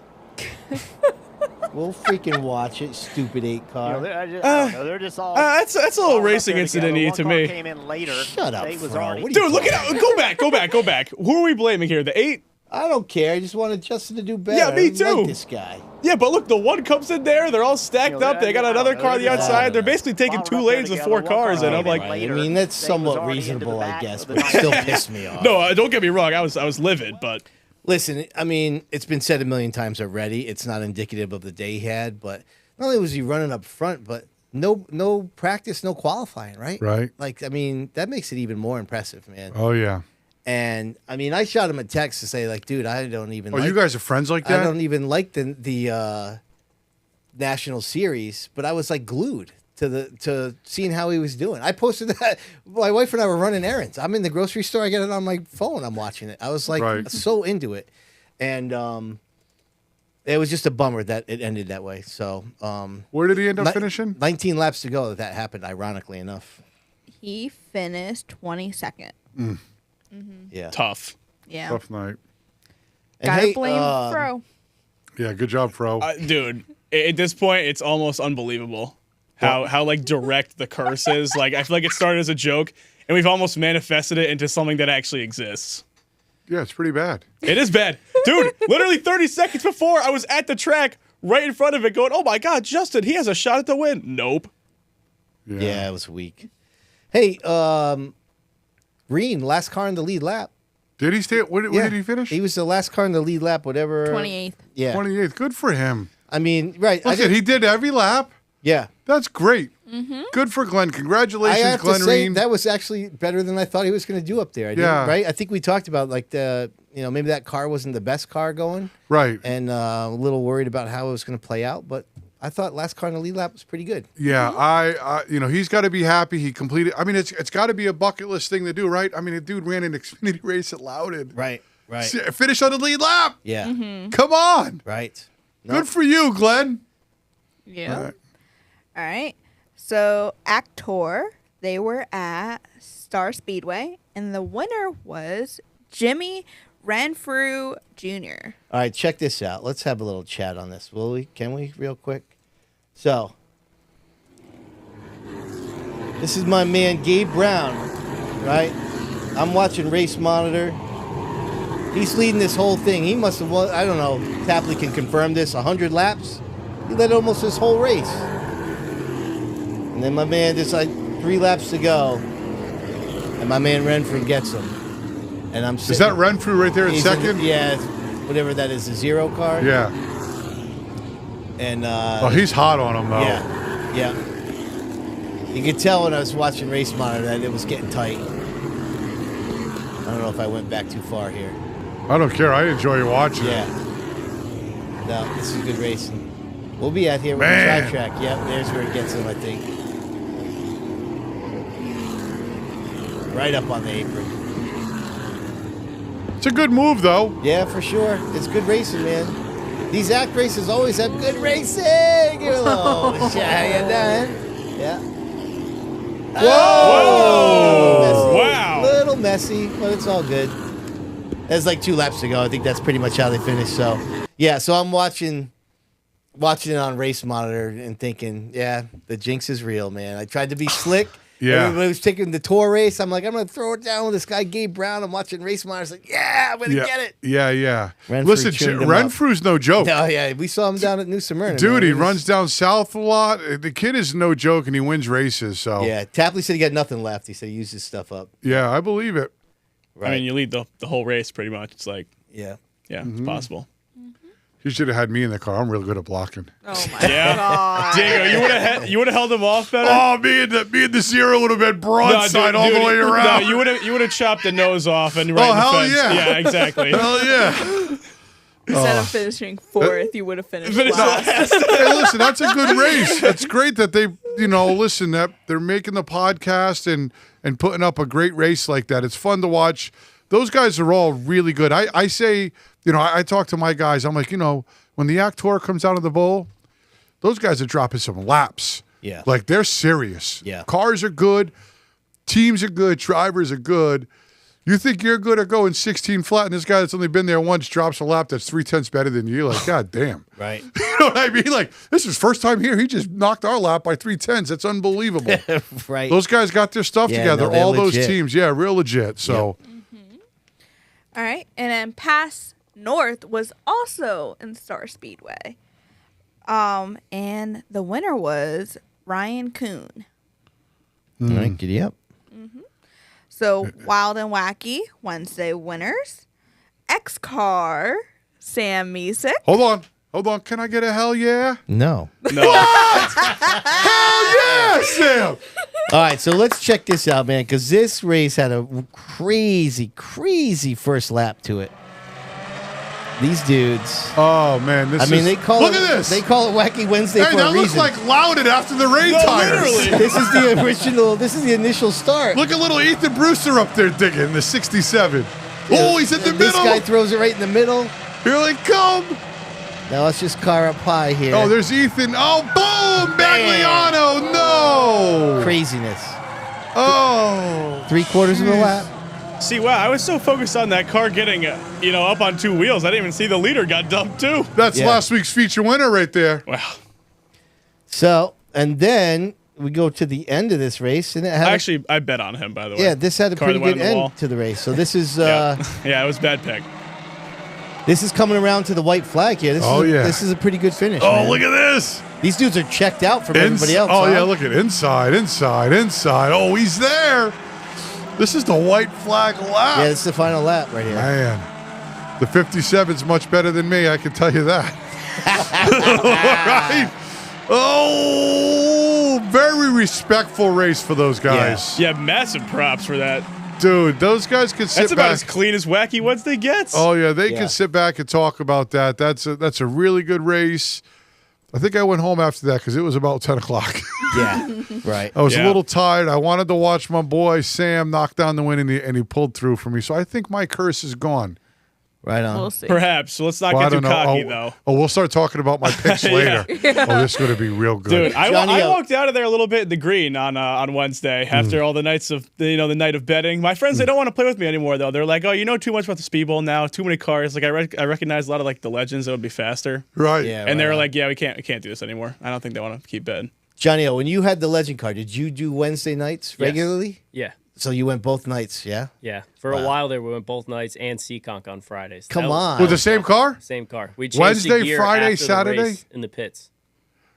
We'll freaking watch it, stupid 8 You car. know, I don't know. They're just all. That's a little all up racing there incident-y together. to One car me. Came in later. Shut up, They was Fro. already- What are you Dude, look at it. Go back. Who are we blaming here? The 8? I don't care. I just wanted Justin to do better. Yeah, me I like too. this guy. Yeah, but look, the one comes in there. They're all stacked You know, up. They got I another don't car on know. the outside. They're basically taking While 2 we're up there lanes with together, 4 one car cars, and I'm came in like, later. I mean, that's They was somewhat already into the reasonable, I back guess, of the but it still 19. pissed me off. no, don't get me wrong. I was livid, but Listen, I mean, it's been said a million times already. It's not indicative of the day he had, but not only was he running up front, but no practice, no qualifying, right? Right. Like, I mean, that makes it even more impressive, man. Oh, yeah. And I mean, I shot him a text to say, like, dude, I don't even. Oh, like, you guys are friends like that? I don't even like the national series, but I was like glued to seeing how he was doing. I posted that. My wife and I were running errands. I'm in the grocery store. I get it on my phone. I'm watching it. I was like Right. so into it, and it was just a bummer that it ended that way. So Where did he end up ni- finishing? 19 laps to go. That happened. Ironically enough. He finished 22nd. Yeah. tough. Yeah. Tough night. And Gotta hey, blame Fro. Yeah, good job, Fro. Dude, at this point, it's almost unbelievable how like direct the curse is. Like, I feel like it started as a joke, and we've almost manifested it into something that actually exists. Yeah, it's pretty bad. It is bad. Dude, literally 30 seconds before, I was at the track right in front of it going, oh my God, Justin, he has a shot at the win. Nope. Yeah, it was weak. Hey, Reen, last car in the lead lap. Did he stay? Where did he finish? He was the last car in the lead lap, whatever. 28th. Yeah. 28th. Good for him. I mean, right. Look at he did every lap. Yeah. That's great. Good for Glenn. I Congratulations, have Glenn to say Reen. that was actually better than I thought he was going to do up there. Yeah. Right? I think we talked about like maybe that car wasn't the best car going. Right. And a little worried about how it was going to play out, but I thought last car in the lead lap was pretty good. Yeah, I he's got to be happy he completed. I mean, it's got to be a bucket list thing to do, right? I mean, a dude ran an Xfinity race at Loudon. Right. Finish on the lead lap. Yeah. Come on. Right. Good for you, Glenn. Yeah. All right. So, Actor, they were at Star Speedway, and the winner was Jimmy Renfrew Jr. All right, check this out. Let's have a little chat on this, will we? Can we, real quick? So, this is my man Gabe Brown, right? I'm watching Race Monitor. He's leading this whole thing. He must have won, I don't know, Tapley can confirm this, 100 laps. He led almost this whole race. And then my man, there's like 3 laps to go. And my man Renfrew gets him. And I'm Is that Renfrew right there in he's second? yeah, whatever that is, the 0 car. Yeah. And He's hot on him though. Yeah. You could tell when I was watching Race Monitor that it was getting tight. I don't know if I went back too far here. I don't care. I enjoy watching. Yeah. No, this is good racing. We'll be out here with Man. the track. Yep, there's where it gets him, I think. Right up on the apron. It's a good move though. Yeah, for sure. It's good racing, man. These act races always have good racing. Give it a little how you done? Yeah. Whoa! Wow. Little messy, but it's all good. That's like 2 laps to go. I think that's pretty much how they finished. So, yeah. So I'm watching it on Race Monitor and thinking, yeah, the jinx is real, man. I tried to be slick. Yeah. Everybody was taking the tour race. I'm like, I'm going to throw it down with this guy, Gabe Brown. I'm watching Race Monitor. It's like, yeah, I'm going to get it. Yeah. Renfrew Listen, tuned him Renfrew's no joke. Oh, yeah. We saw him down at New Smyrna. Dude, man. he runs down south a lot. The kid is no joke, and he wins races. So Yeah. Tapley said he got nothing left. He said he used his stuff up. yeah, I believe it. Right. I mean, you lead the whole race pretty much. It's like, yeah. it's possible. You should have had me in the car. I'm really good at blocking. Oh my Yeah. god. Diego, you would have held him off better. Oh, me and the 0 would have been broadside all the way around. No, you would have chopped the nose off and right in the hell fence. yeah. Yeah, exactly. Hell yeah. Instead of finishing 4th, you would have finished Finish last. Hey, listen, that's a good race. It's great that they, listen, that they're making the podcast and putting up a great race like that. It's fun to watch. Those guys are all really good. I say, I talk to my guys. I'm like, when the Actor comes out of the bowl, those guys are dropping some laps. Yeah. Like, they're serious. Yeah. Cars are good. Teams are good. Drivers are good. You think you're good at going 16 flat, and this guy that's only been there once drops a lap that's 3/10 better than you. Like, God damn. Right. You know what I mean? Like, this is his first time here. He just knocked our lap by 3/10. That's unbelievable. Right. Those guys got their stuff Yeah, together. no, they're all those legit. teams. Yeah, real legit. So, All right. And then Pass North was also in Star Speedway. And the winner was Ryan Kuhn. All right, giddy up. So Wild and Wacky Wednesday winners. X-Car Sam Misick. hold on. Can I get a hell yeah? No. Hell yeah, Sam. All right, so let's check this out, man, because this race had a crazy, crazy first lap to it. These dudes. Oh, man. Look at this. They call it Wacky Wednesday Hey, for that a looks reason. like Loudon after the rain tires. literally. This is the original. This is the initial start. Look at little Ethan Brewster up there digging the 67. Oh, he's in the This middle. guy throws it right in the middle. Here they come. Now let's just car up high here. Oh, there's Ethan. Oh, boom. Bagliano. No. Craziness. Oh. 3/4 of a lap. See, wow, I was so focused on that car getting, up on 2 wheels. I didn't even see the leader got dumped too. That's Yeah. last week's feature winner right there. Wow. So, and then we go to the end of this race, and it had I bet on him, by the way. yeah, this had a Car pretty that went good in the wall. end to the race. So this is Yeah, it was a bad pick. this is coming around to the white flag here. This this is a pretty good finish. Oh, man. look at this. These dudes are checked out from everybody else. Oh, huh? yeah, look at inside. Oh, he's there. This is the white flag lap. Yeah, this is the final lap right here. Man, the 57's much better than me, I can tell you that. Right? Oh, very respectful race for those guys. Yeah, massive props for that. Dude, those guys can sit That's about back. as clean as Wacky Wednesday gets. Oh, yeah, they Yeah. can sit back and talk about that. That's a really good race. I think I went home after that because it was about 10 o'clock. Yeah, right. I was a Yeah. little tired. I wanted to watch my boy Sam knock down the win, and he pulled through for me. So I think my curse is gone. Right on. We'll see. Perhaps. So let's not Well, I get too don't know. cocky, Oh, though. oh, we'll start talking about my picks later. Oh, this is going to be real good. Dude, I Johnny, walked out of there a little bit in the green on Wednesday after all the nights of the night of betting. My friends, they don't want to play with me anymore though. They're like, "Oh, you know too much about the Speedbowl now. Too many cars." Like I recognize a lot of like the legends that would be faster. Right. Yeah. And they right were on. like, "Yeah, we can't do this anymore." I don't think they want to keep betting. Johnny, when you had the legend car, did you do Wednesday nights regularly? Yeah. So you went both nights, yeah? Yeah. For a while there, we went both nights and Seekonk on Fridays. Come That was- on. With the same car? Same car. We changed Wednesday, the gear Friday, after Saturday? the race in the pits.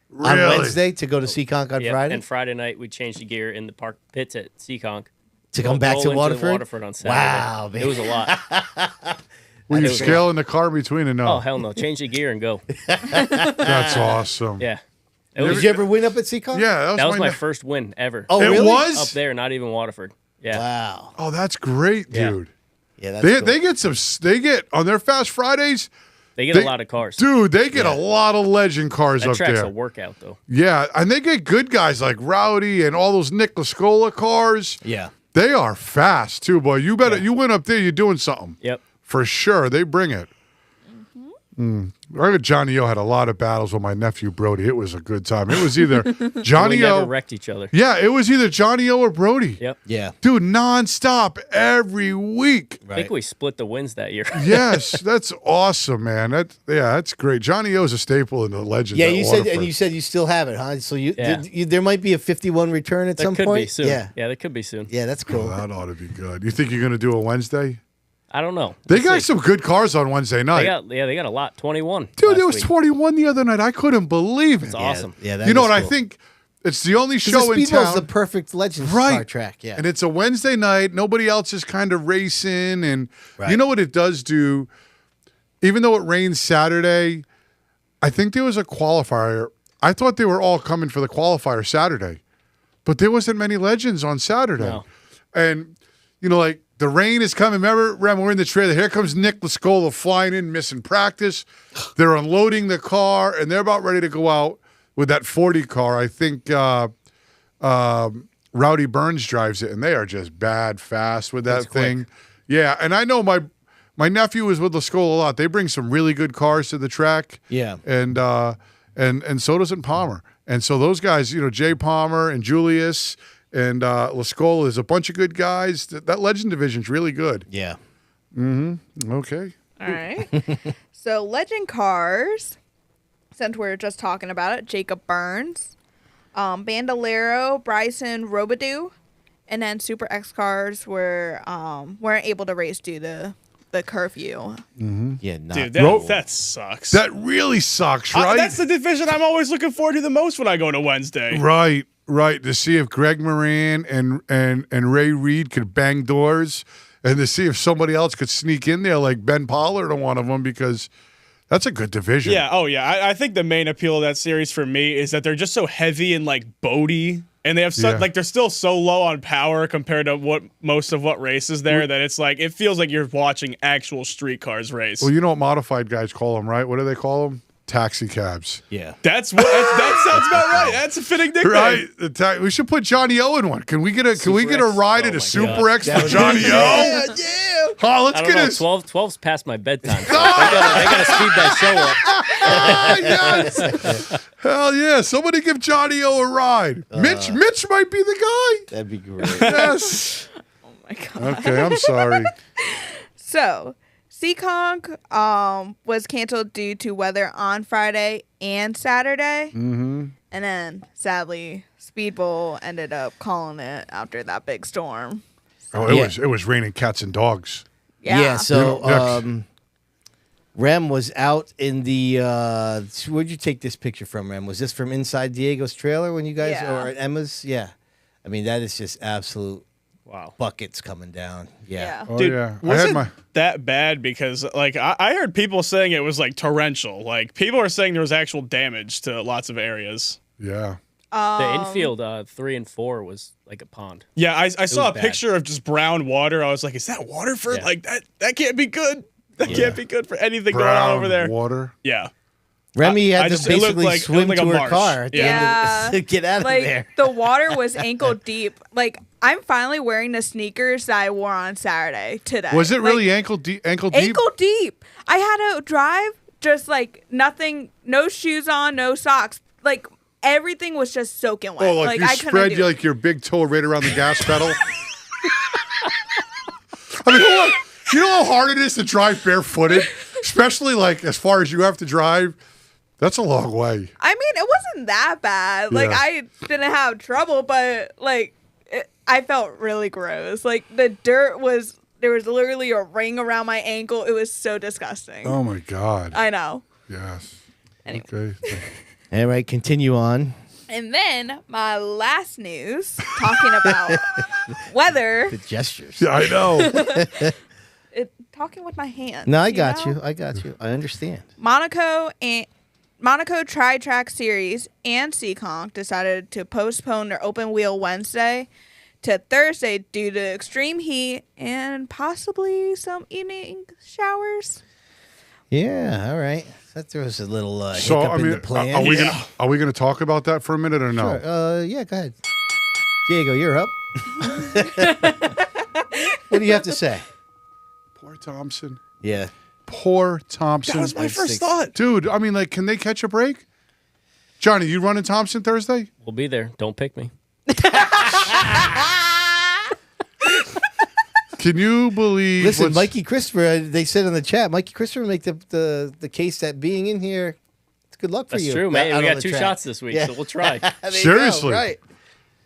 Really? On Wednesday to go to Seekonk on Yep, Friday? And Friday night, we changed the gear in the park pits at Seekonk To come back to Roll into Waterford? Waterford on Saturday. Wow, man. It was a lot. Were you was- scaling the car in between or no? Oh, hell no. Change the gear and go. That's awesome. Yeah. Did you ever win up at Seacon? Yeah, That was my first win ever. Oh, It really? was? Up there, not even Waterford. Yeah. Wow. Oh, that's great, Yeah. dude. Yeah, that's They, cool. they get some. They get on their Fast Fridays. They get a lot of cars. Dude, they get a lot of legend cars That up track's there. a workout, though. Yeah, and they get good guys like Rowdy and all those Nick Lascola cars. Yeah. They are fast too, boy. You better. You went up there. You're doing something. Yep. For sure. They bring it. I heard Johnny O had a lot of battles with my nephew Brody. It was a good time. It was either We Johnny never O. wrecked each other. Yeah, it was either Johnny O or Brody. Yep. Yeah. Dude, nonstop every week. I think we split the wins that year. Yes, that's awesome, man. That's great. Johnny O's a staple in the legend. Yeah, at you said, and Waterford. you said you still have it, huh? So Yeah. there might be a 51 return at That some could point. be soon. Yeah. Yeah, that could be soon. Yeah, that's cool. Oh, that ought to be good. You think you're going to do a Wednesday? I don't know. They We'll got see. some good cars on Wednesday night. They got a lot. 21. Dude, last there was week. 21 the other night. I couldn't believe it. It's awesome. Yeah, that You know is what? I cool. think it's the only 'Cause show the in Speedbow's town. the perfect Legends Right. car track. Yeah. And it's a Wednesday night. Nobody else is kind of racing. And Right. you know what it does do? Even though it rains Saturday, I think there was a qualifier. I thought they were all coming for the qualifier Saturday, but there wasn't many legends on Saturday. No. And, you know, like the rain is coming. Remember, Rem, we're in the trailer. Here comes Nick Lascola flying in, missing practice. They're unloading the car, and they're about ready to go out with that 40 car. I think Rowdy Burns drives it, and they are just bad fast with that thing. Yeah, and I know my nephew is with Lascola a lot. They bring some really good cars to the track. Yeah. And so doesn't Palmer. And so those guys, you know, Jay Palmer and Julius and Lascola is a bunch of good guys. That Legend division's really good. Yeah. Okay. All right. So legend cars, since we're just talking about it, Jacob Burns, Bandolero, Bryson Robidoux, and then Super X cars weren't able to race due to the curfew. Yeah. Not Dude, cool. that sucks. That really sucks, right? That's the division I'm always looking forward to the most when I go to Wednesday. Right. To see if Greg Moran and Ray Reed could bang doors, and to see if somebody else could sneak in there like Ben Pollard or one of them, because that's a good division. Yeah, oh yeah. I think the main appeal of that series for me is that they're just so heavy and like boaty, and they have like they're still so low on power compared to what races there that it's like it feels like you're watching actual street cars race. Well, you know what modified guys call them, right? What do they call them? Taxi cabs. Yeah. That sounds about right. That's a fitting nickname. Right. We should put Johnny O in one. Can we get a ride at a Super X That for would Johnny be O? Yeah. Oh, let's I don't get know. his. 12's past my bedtime. So they gotta speed that show up. Ah, yes. Hell yeah. Somebody give Johnny O a ride. Mitch might be the guy. That'd be great. Yes. Oh my god. Okay, I'm sorry. So Seekonk was canceled due to weather on Friday and Saturday. Mm-hmm. And then sadly Speedbowl ended up calling it after that big storm. Oh, it was raining cats and dogs. Yeah. So Yeah. Rem was out in the. Where'd you take this picture from, Rem? Was this from inside Diego's trailer when you guys Yeah. or at Emma's? Yeah. I mean, that is just absolute Wow. buckets coming down. Yeah. Oh, Dude, yeah. was I had it my. that bad? Because like I heard people saying it was like torrential. Like people are saying there was actual damage to lots of areas. Yeah. The infield 3 and 4 was like a pond. Yeah, I saw a was bad. picture of just brown water. I was like, is that Waterford? Yeah. Like that can't be good. That can't be good for anything going on over there. Water. Yeah. Remy I had just- to it looked basically like- it swim looked like to a her marsh. car at the end of to get out of Like there. the water was ankle deep. Like I'm finally wearing the sneakers that I wore on Saturday today. Was it really Like, ankle deep? Ankle deep? ankle deep? I had to drive just like nothing, no shoes on, no socks. Like everything was just soaking wet. Oh, like you I couldn't spread do it. like your big toe right around the gas pedal. I mean, you know how hard it is to drive barefooted, especially like as far as you have to drive. That's a long way. I mean, it wasn't that bad. Like Yeah. I didn't have trouble, but like I felt really gross. Like the dirt was there was literally a ring around my ankle. It was so disgusting. Oh my God. I know. Yes. Anyway. Okay. All right, continue on. And then my last news, talking about weather. The gestures. Yeah, I know. Talking with my hands. No, I got you. I understand. Monaco Tri-Track Series and Seekonk decided to postpone their open wheel Wednesday to Thursday due to extreme heat and possibly some evening showers. Yeah, all right. That throws a little So, hiccup I mean, in the plan. are we gonna talk about that for a minute or no? Sure. Yeah, go ahead. Diego, you're up. What do you have to say? Poor Thompson. Yeah. Poor Thompson. That was my first thought. Dude, I mean, like, can they catch a break? Johnny, you running Thompson Thursday? We'll be there. Don't pick me. Can you believe? Listen, Mikey Christopher, they said in the chat, Mikey Christopher make the case that being in here, it's good luck for That's you. true, man. Out We on got the 2 track. shots this week, so we'll try. There you go, Seriously. right.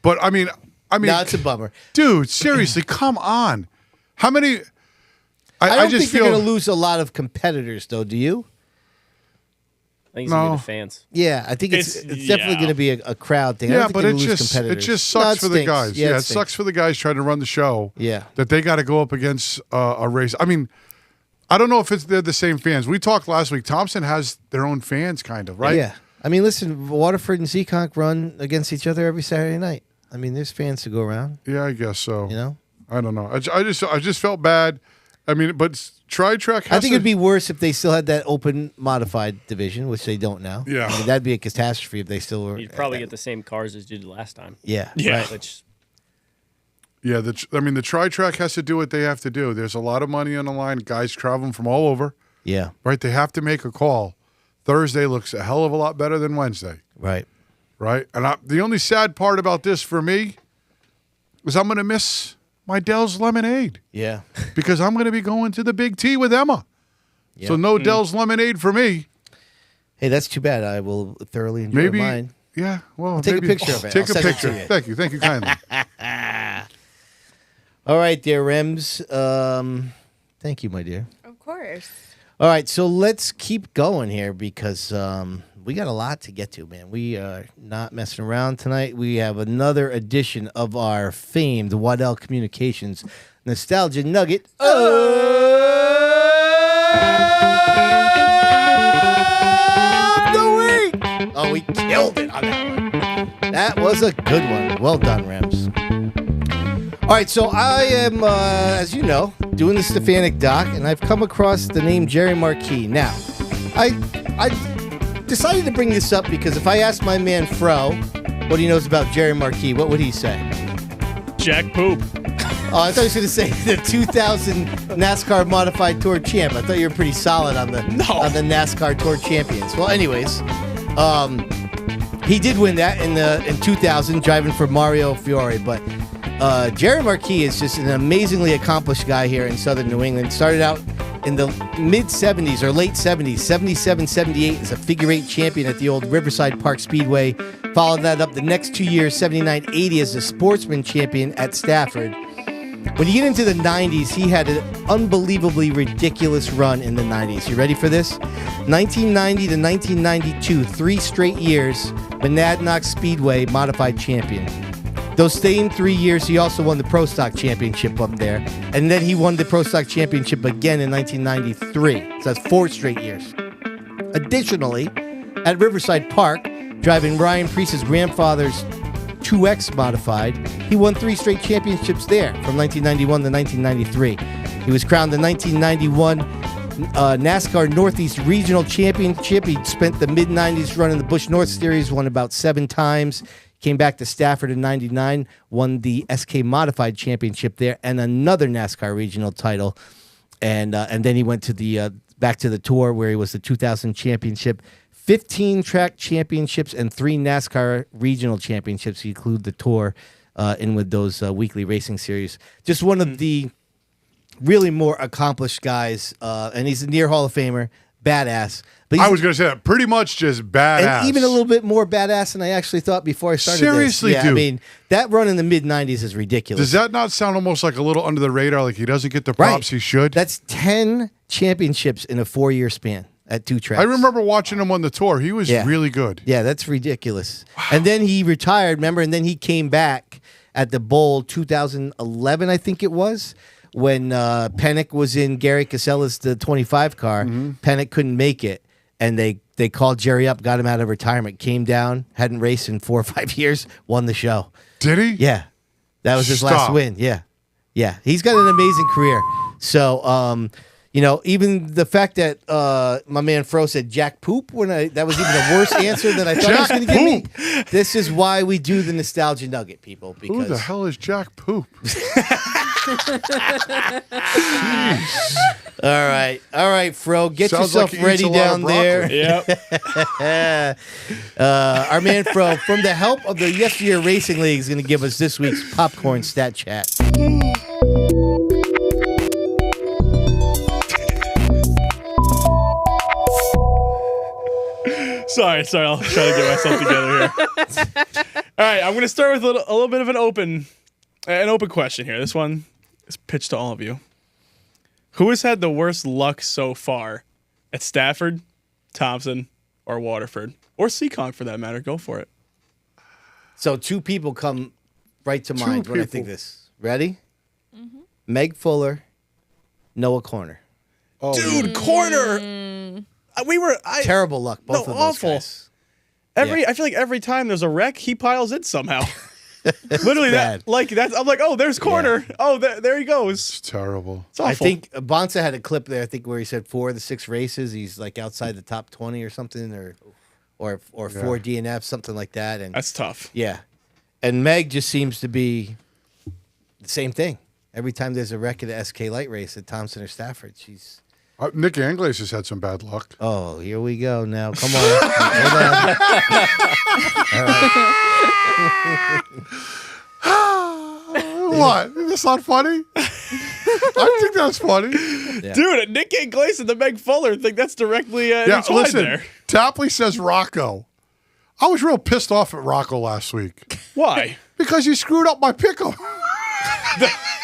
But I mean, No, it's a bummer. dude, seriously, come on. How many? I don't just think feel they're going to lose a lot of competitors, though. Do you? I think it's going to No. be the fans. Yeah, I think it's definitely going to be a crowd thing. I Yeah, don't think but they're it gonna lose just competitors. sucks for the stinks. guys. Yeah, Yeah, it it stinks. sucks for the guys trying to run the show. Yeah. That they got to go up against a race. I mean, I don't know if they're the same fans. We talked last week. Thompson has their own fans, kind of, right? Yeah. I mean, listen, Waterford and Seekonk run against each other every Saturday night. I mean, there's fans to go around. Yeah, I guess so. You know? I don't know. I just felt bad. I mean, but Tri-Track has I think to, it'd be worse if they still had that open modified division, which they don't now. Yeah. I mean, that'd be a catastrophe if they still were. You'd probably get the same cars as you did last time. Yeah. Yeah. Right. Which Yeah, the Tri-Track has to do what they have to do. There's a lot of money on the line. Guys traveling from all over, Yeah. right? They have to make a call. Thursday looks a hell of a lot better than Wednesday, Right. right? And the only sad part about this for me is I'm going to miss my Dell's Lemonade Yeah. because I'm going to be going to the Big T with Emma. Yeah. So no Dell's Lemonade for me. Hey, that's too bad. I will thoroughly enjoy Maybe, mine. yeah. Well, take a maybe- picture of it. Take I'll a send it picture. to you. Thank you kindly. All right, dear Rems. Thank you, my dear. Of course. All right, so let's keep going here because we got a lot to get to, man. We are not messing around tonight. We have another edition of our famed Waddell Communications Nostalgia Nugget. The week! Oh, we killed it on that one. That was a good one. Well done, Rems. All right, so I am, as you know, doing the Stefanik doc, and I've come across the name Jerry Marquis. Now, I decided to bring this up because if I asked my man Fro what he knows about Jerry Marquis, what would he say? Jack Poop. Oh, I thought he was going to say the 2000 NASCAR Modified Tour champ. I thought you were pretty solid on the NASCAR Tour champions. Well, anyways, he did win that in 2000, driving for Mario Fiore, but Jerry Marquis is just an amazingly accomplished guy here in Southern New England. Started out in the mid-'70s or late '70s, 77, 78 as a figure-8 champion at the old Riverside Park Speedway. Followed that up the next 2 years, 79, 80 as a sportsman champion at Stafford. When you get into the 90s, he had an unbelievably ridiculous run in the 90s. You ready for this? 1990 to 1992, 3 straight years, Monadnock Speedway modified champion. Those same 3 years, he also won the Pro Stock Championship up there. And then he won the Pro Stock Championship again in 1993. So that's 4 straight years. Additionally, at Riverside Park, driving Ryan Priest's grandfather's 2X modified, he won 3 straight championships there from 1991 to 1993. He was crowned the 1991 NASCAR Northeast Regional Championship. He spent the mid-90s running the Busch North Series, won about 7 times. Came back to Stafford in 99, won the SK Modified Championship there, and another NASCAR regional title. And then he went to the back to the tour where he was the 2000 championship, 15 track championships, and 3 NASCAR regional championships. He include the tour in with those weekly racing series. Just one of the really more accomplished guys, and he's a near Hall of Famer, badass. But I was going to say that. Pretty much just badass. and even a little bit more badass than I actually thought before I started Seriously, this. Yeah, dude. I mean, that run in the mid-'90s is ridiculous. Does that not sound almost like a little under the radar, like he doesn't get the props he should? That's 10 championships in a 4-year span. at 2 tracks. I remember watching him on the tour. He was really good. Yeah, that's ridiculous. Wow. And then he retired, remember? And then he came back at the Bowl 2011, I think it was, when Pennick was in Gary Casella's the 25 car. Pennick couldn't make it, and they called Jerry up, got him out of retirement, came down, hadn't raced in 4 or 5 years, won the show. Did he? Yeah. That was his last win. Yeah. Yeah. He's got an amazing career. So, even the fact that my man Fro said Jack Poop, that was even a worse answer than I thought he was going to give me. This is why we do the Nostalgia Nugget, people. Because who the hell is Jack Poop? All right, Fro, get Sounds yourself like he ready eats a lot down of there. Yep. Our man Fro, from the help of the Yesteryear Racing League, is going to give us this week's popcorn stat chat. Sorry, I'll try to get myself together here. All right, I'm going to start with a little bit of an open question here. This one is pitched to all of you. Who has had the worst luck so far at Stafford, Thompson, or Waterford? Or Seekonk, for that matter. Go for it. So 2 people come right to mind when I think this. Ready? Meg Fuller, Noah Corner. Oh, dude, Corner! Terrible luck, both of those awful. guys. I feel like every time there's a wreck, he piles in somehow. Literally bad. I'm like, oh, there's Corner. Yeah. Oh, there he goes. It's terrible. It's awful. I think Bonsa had a clip there, I think, where he said 4 of the 6 races, he's like outside the top 20 or something, or 4 DNFs, something like that. And that's tough. Yeah. And Meg just seems to be the same thing. Every time there's a wreck at the SK Light race at Thompson or Stafford, she's... Nick Anglaise has had some bad luck. Oh, here we go now. Come on. Hold on. All right. What? That's not funny? I think that's funny. Yeah. Dude, Nick Anglaise and the Meg Fuller think that's directly entwined there. Tapley says Rocco. I was real pissed off at Rocco last week. Why? Because he screwed up my pick'em.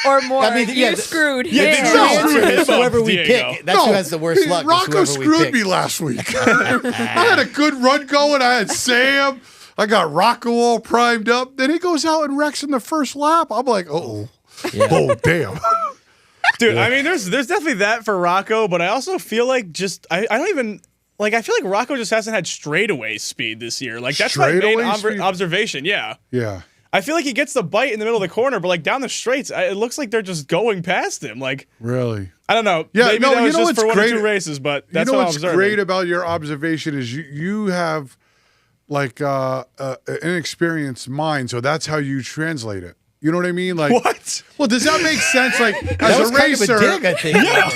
Or more. I mean, you screwed him. It's whoever we pick. That's who has the worst luck. Rocco screwed me last week. I had a good run going. I had Sam. I got Rocco all primed up. Then he goes out and wrecks in the first lap. I'm like, oh damn. Dude, I mean, there's definitely that for Rocco, but I also feel like I don't even like. I feel like Rocco just hasn't had straightaway speed this year. Like that's my main observation. Yeah. Yeah. I feel like he gets the bite in the middle of the corner, but like down the straights, it looks like they're just going past him. Like, really? I don't know. Yeah, maybe that was just for 1 or 2 races, but that's what I'm observing. What's great about your observation is you have like an inexperienced mind, so that's how you translate it. You know what I mean? Like what? Well, does that make sense? Like as that was a racer, kind of a dig, I think. Yeah.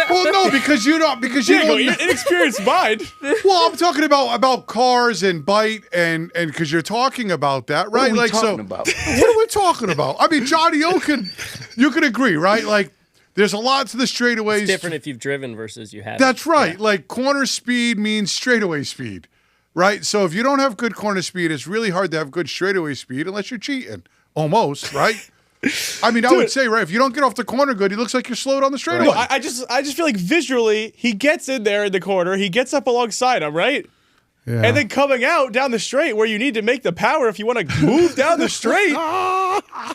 Well, no, because you don't. You're inexperienced mind. Well, I'm talking about cars and bite and because you're talking about that, right? What are we talking about? What are we talking about? I mean, Johnny, you can agree, right? Like, there's a lot to the straightaways. It's different if you've driven versus you haven't. That's right. Yeah. Like corner speed means straightaway speed, right? So if you don't have good corner speed, it's really hard to have good straightaway speed unless you're cheating. Almost, right? I mean, I would say, right, if you don't get off the corner good, he looks like you're slowed on the straightaway. No, I just feel like visually, he gets in there in the corner, he gets up alongside him, right? Yeah. And then coming out down the straight where you need to make the power if you want to move down the straight,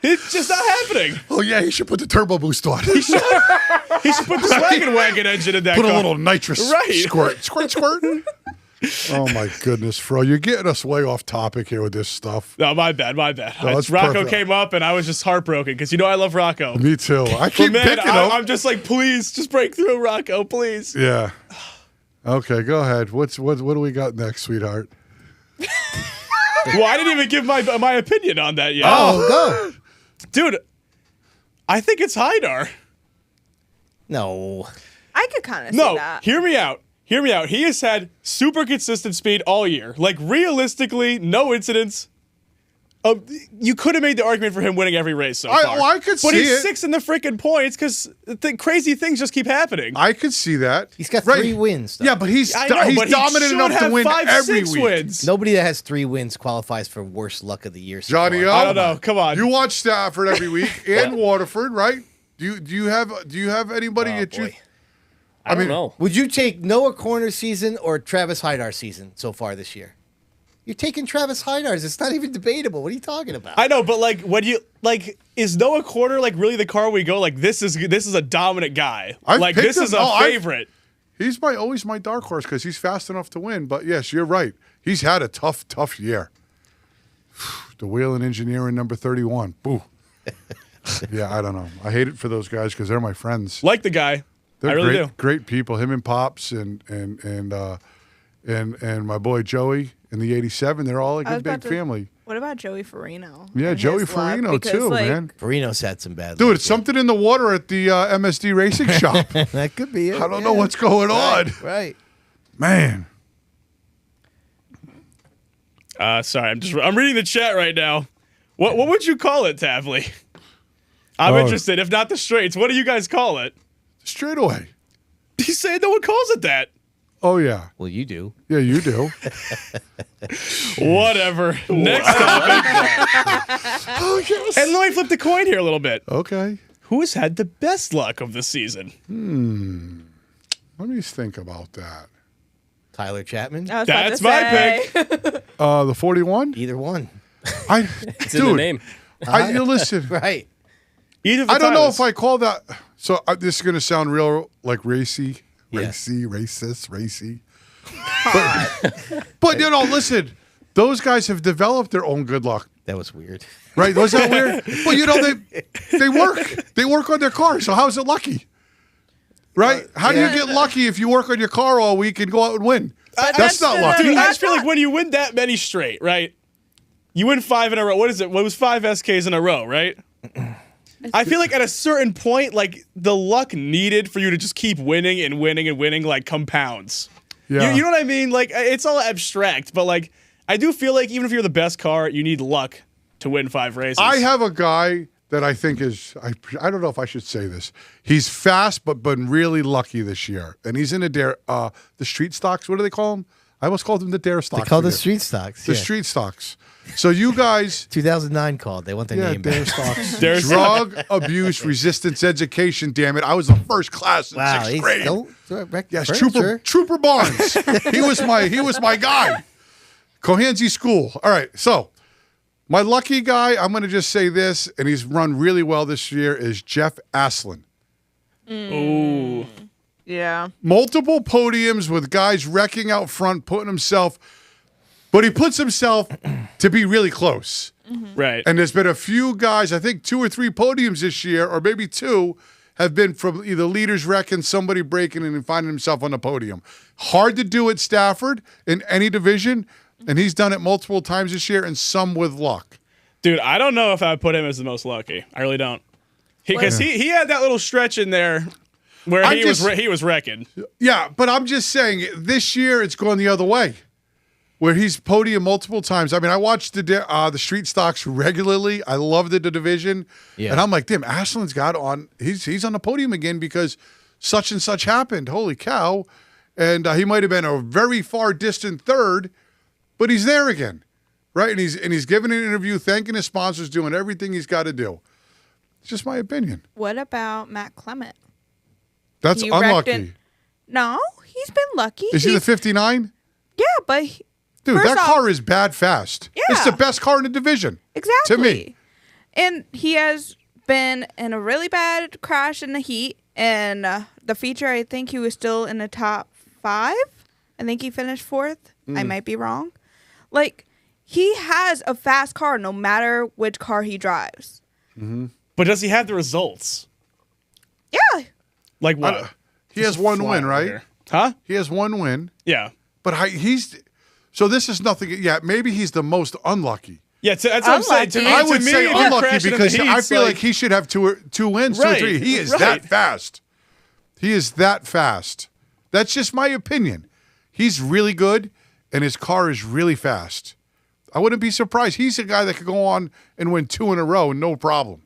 it's just not happening. Oh, yeah, he should put the turbo boost on. He should put the Swagon Wagon engine in that Put car. a little nitrous squirt. Oh, my goodness, Fro. You're getting us way off topic here with this stuff. No, my bad. No, that's Rocco perfect. came up, and I was just heartbroken because I love Rocco. Me too. I keep picking him. I'm just like, please, just break through, Rocco, please. Yeah. Okay, go ahead. What do we got next, sweetheart? Well, I didn't even give my opinion on that yet. Oh, go. Dude, I think it's Haidar. No. I could kind of see that. No, hear me out. He has had super consistent speed all year. Like, realistically, no incidents. You could have made the argument for him winning every race so far. I could see it. But he's 6 in the freaking points because crazy things just keep happening. I could see that. He's got 3 wins, though. Yeah, but he's I know, but dominant he enough to win 5, every 6 week. wins. Nobody that has 3 wins qualifies for worst luck of the year. So Johnny far. O, I don't know. Come on. You watch Stafford every week and Waterford, right? Do you have anybody that you? I don't know. Would you take Noah Corner's season or Travis Hydar's season so far this year? You're taking Travis Hydar's. It's not even debatable. What are you talking about? I know, but like, when you like, is Noah Corner like really the car we go? Like, this is a dominant guy. Like, this is a favorite. He's always my dark horse because he's fast enough to win. But yes, you're right. He's had a tough year. The Wheel and Engineering number 31. Boo. Yeah, I don't know. I hate it for those guys because they're my friends. Like the guy. They're I really do. Great people. Him and Pops and my boy Joey in the 87. They're all like a big family. What about Joey Farino? Yeah, Joey Farino too, man. Farino's had some bad Dude, luck, it's something in the water at the MSD racing shop. That could be it. I don't know what's going on. Right. Man. Sorry, I'm reading the chat right now. What would you call it, Tavley? I'm interested. If not the straights, what do you gught call it? Straightaway. He's saying no one calls it that. Oh, yeah. Well, you do. Yeah, you do. Whatever. Next topic. Oh, yes. And let me flip the coin here a little bit. Okay. Who has had the best luck of the season? Let me think about that. Tyler Chapman. That's my pick. The 41? Either one. It's in the name. You listen. Right. I don't know if I call that. So this is going to sound real like racy, racist. But you know, listen, those guys have developed their own good luck. That was weird. Right? Was that weird? Well, you know, they work. They work on their car. So how's it lucky? Right? How do you get lucky if you work on your car all week and go out and win? That's not lucky. Dude, I just feel like when you win that many straight, right? You win 5 in a row. What is it? What was 5 SKs in a row, right? I feel like at a certain point, like the luck needed for you to just keep winning and winning and winning, like compounds. Yeah. You know what I mean? Like it's all abstract, but like I do feel like even if you're the best car, you need luck to win 5 races. I have a guy that I think is, I don't know if I should say this. He's fast, but been really lucky this year. And he's in the street stocks. What do they call them? I almost called them the dare stocks. They call the street stocks. The street stocks. So you guys. 2009 called. They want their name dare back. stocks. Drug abuse resistance education, damn it. I was the first class in 6th grade. Yes, Trooper Barnes. he was my guy. Cohansey School. All right, so my lucky guy, I'm going to just say this, and he's run really well this year, is Jeff Aslan. Ooh. Yeah. Multiple podiums with guys wrecking out front, putting himself, but he puts himself to be really close. Mm-hmm. Right. And there's been a few guys, I think 2 or 3 podiums this year, or maybe 2, have been from either leaders wrecking, somebody breaking in and finding himself on the podium. Hard to do at Stafford in any division, and he's done it multiple times this year, and some with luck. Dude, I don't know if I would put him as the most lucky. I really don't. Because he had that little stretch in there where he was wrecking. Yeah, but I'm just saying, this year it's going the other way, where he's podium multiple times. I mean, I watched the street stocks regularly. I loved the division. Yeah. And I'm like, damn, Aslan's got on, he's on the podium again because such and such happened. Holy cow. And he might have been a very far distant third, but he's there again, right? And he's giving an interview, thanking his sponsors, doing everything he's got to do. It's just my opinion. What about Matt Clement? That's unlucky. No, he's been lucky. Is he the 59? Yeah, but dude, that car is bad fast. Yeah. It's the best car in the division. Exactly. To me. And he has been in a really bad crash in the heat. And the feature, I think he was still in the top 5. I think he finished 4th. I might be wrong. Like, he has a fast car no matter which car he drives. Mm-hmm. But does he have the results? Yeah. Like what? He has one win, right? Here. Huh? He has one win. Yeah. But so this is nothing. Yeah, maybe he's the most unlucky. Yeah, that's what I'm saying. To me, I would say unlucky because I feel like he should have 2 wins, 2 or 3. He is that fast. He is that fast. That's just my opinion. He's really good, and his car is really fast. I wouldn't be surprised. He's a guy that could go on and win 2 in a row, no problem.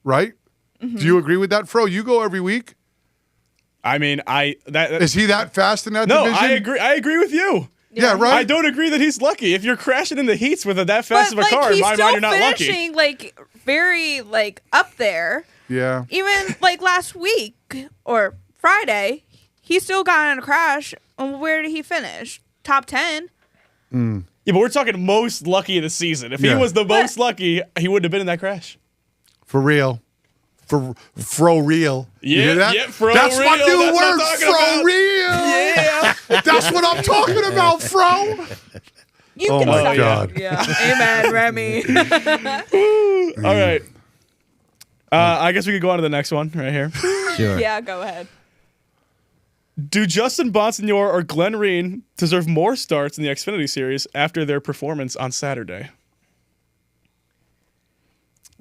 Right? Mm-hmm. Do you agree with that, Fro? You go every week? I mean, is he that fast in that division? No, I agree. I agree with you. Yeah, right. I don't agree that he's lucky. If you're crashing in the heats with that fast of a car, in my mind, you're not lucky. He's still finishing very up there. Yeah. Even like last week or Friday, he still got in a crash. And where did he finish? Top 10. Yeah, but we're talking most lucky of the season. If he was the most lucky, he wouldn't have been in that crash. For real. Fro real. You hear that? Yeah, fro That's real. my new That's word, what I'm fro talking about. real. Yeah. That's what I'm talking about, fro. You Oh can my suck God. it. Yeah. Amen, Remy. All right. I guess we could go on to the next one right here. Sure. Yeah, go ahead. Do Justin Bonsignor or Glenn Reen deserve more starts in the Xfinity Series after their performance on Saturday?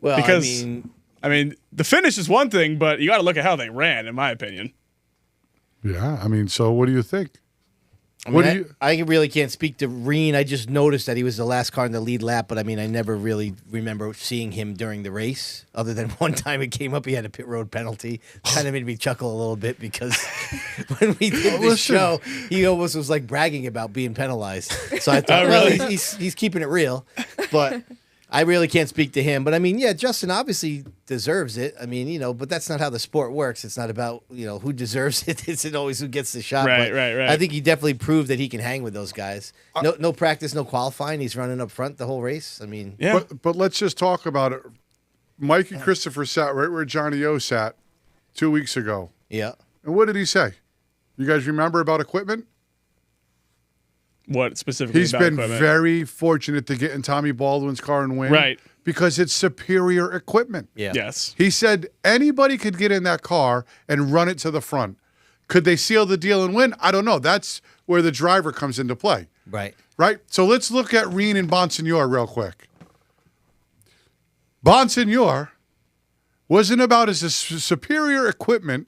Well, Because, I mean, the finish is one thing, but you got to look at how they ran, in my opinion. Yeah, I mean, so what do you think? I really can't speak to Reen. I just noticed that he was the last car in the lead lap, but I mean, I never really remember seeing him during the race, other than one time it came up, he had a pit road penalty. Kind of made me chuckle a little bit because when we did this show, he almost was like bragging about being penalized. So I thought, well, he's keeping it real, but I really can't speak to him. But I mean, yeah, Justin obviously deserves it. I mean, but that's not how the sport works. It's not about, who deserves it. It's always who gets the shot. Right, but right. I think he definitely proved that he can hang with those guys. No practice, no qualifying. He's running up front the whole race. I mean, yeah. But let's just talk about it. Mike and Christopher sat right where Johnny O sat 2 weeks ago. Yeah. And what did he say? You guys remember about equipment? What specifically He's about been equipment? very fortunate to get in Tommy Baldwin's car and win. Right. Because it's superior equipment. Yeah. Yes. He said anybody could get in that car and run it to the front. Could they seal the deal and win? I don't know. That's where the driver comes into play. Right. Right? So let's look at Reen and Bonsignor real quick. Bonsignor wasn't about as superior equipment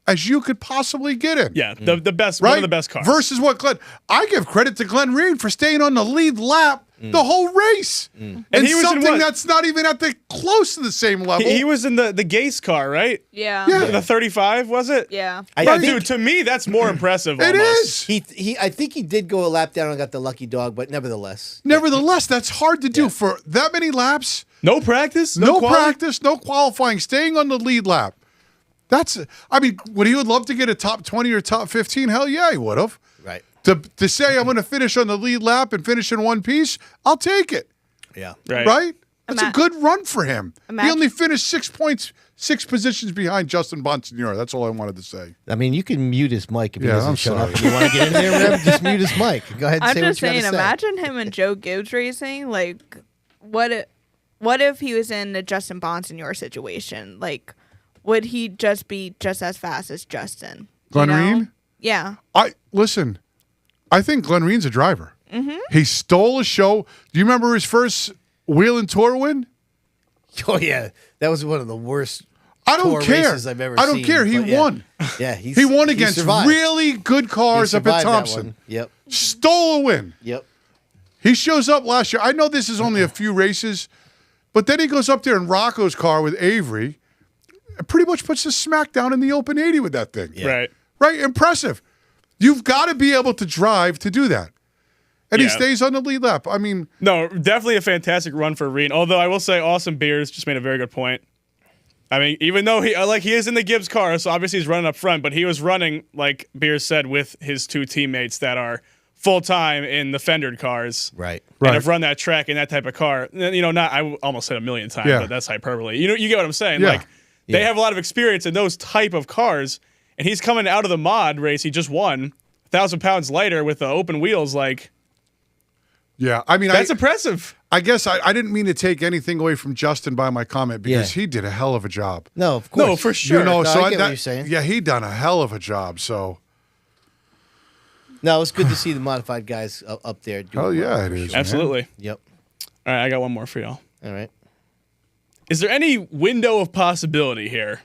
as you could possibly get in. Yeah, the best, right? one of the best cars. Versus what Glenn. I give credit to Glenn Reen for staying on the lead lap the whole race. And he was in something what? that's not even at the close to the same level. He was in the Gase car, right? Yeah. Yeah. The 35, was it? Yeah. Dude, to me, that's more impressive. It almost. is. I think he did go a lap down and got the lucky dog, but nevertheless. Nevertheless, that's hard to do for that many laps. No practice? No quali- practice, no qualifying, staying on the lead lap. Would he love to get a top 20 or top 15? Hell yeah, he would have. Right. To say I'm going to finish on the lead lap and finish in one piece, I'll take it. Yeah. Right? That's a good run for him. He Imagine- only finished 6 points, 6 positions behind Justin Bonsignor. That's all I wanted to say. I mean, you can mute his mic if he Yeah, doesn't I'm shut sorry. up. If you want to get in there, whatever, just mute his mic. Go ahead and I'm say just what you saying, gotta say. imagine him and Joe Gibbs racing. Like, what if he was in the Justin Bonsignor situation? Like, would he just be just as fast as Justin? Glenn Reen? Yeah. Listen, I think Glenn Reen's a driver. Mm-hmm. He stole a show. Do you remember his first Wheel and Tour win? Oh, yeah. That was one of the worst I don't tour care. races I've ever I don't seen, care. He but yeah. won. Yeah. He won against survived. really good cars He up at survived that Thompson. one. Yep. Stole a win. Yep. He shows up last year. I know this is only a few races, but then he goes up there in Rocco's car with Avery and pretty much puts the smack down in the open 80 with that thing. Yeah. Right. Right? Impressive. You've got to be able to drive to do that. And he stays on the lead lap. I mean, No, definitely a fantastic run for Reen. Although I will say, Austin Beers just made a very good point. I mean, even though he is in the Gibbs car, so obviously he's running up front, but he was running, like Beers said, with his two teammates that are full-time in the fendered cars. Right. And have run that track in that type of car. I almost said a million times, but that's hyperbole. You get what I'm saying? Yeah. Like, they have a lot of experience in those type of cars, and he's coming out of the mod race. He just won 1,000 pounds lighter with the open wheels. Like, yeah. I mean, that's impressive. I guess I didn't mean to take anything away from Justin by my comment because he did a hell of a job. No, of course. No, for sure. You know, No, so I get what you're saying. Yeah, he done a hell of a job. So, No, it's good to see the modified guys up there. doing hell yeah, well, it for is. sure. Absolutely. Yep. All right, I got one more for y'all. All right. Is there any window of possibility here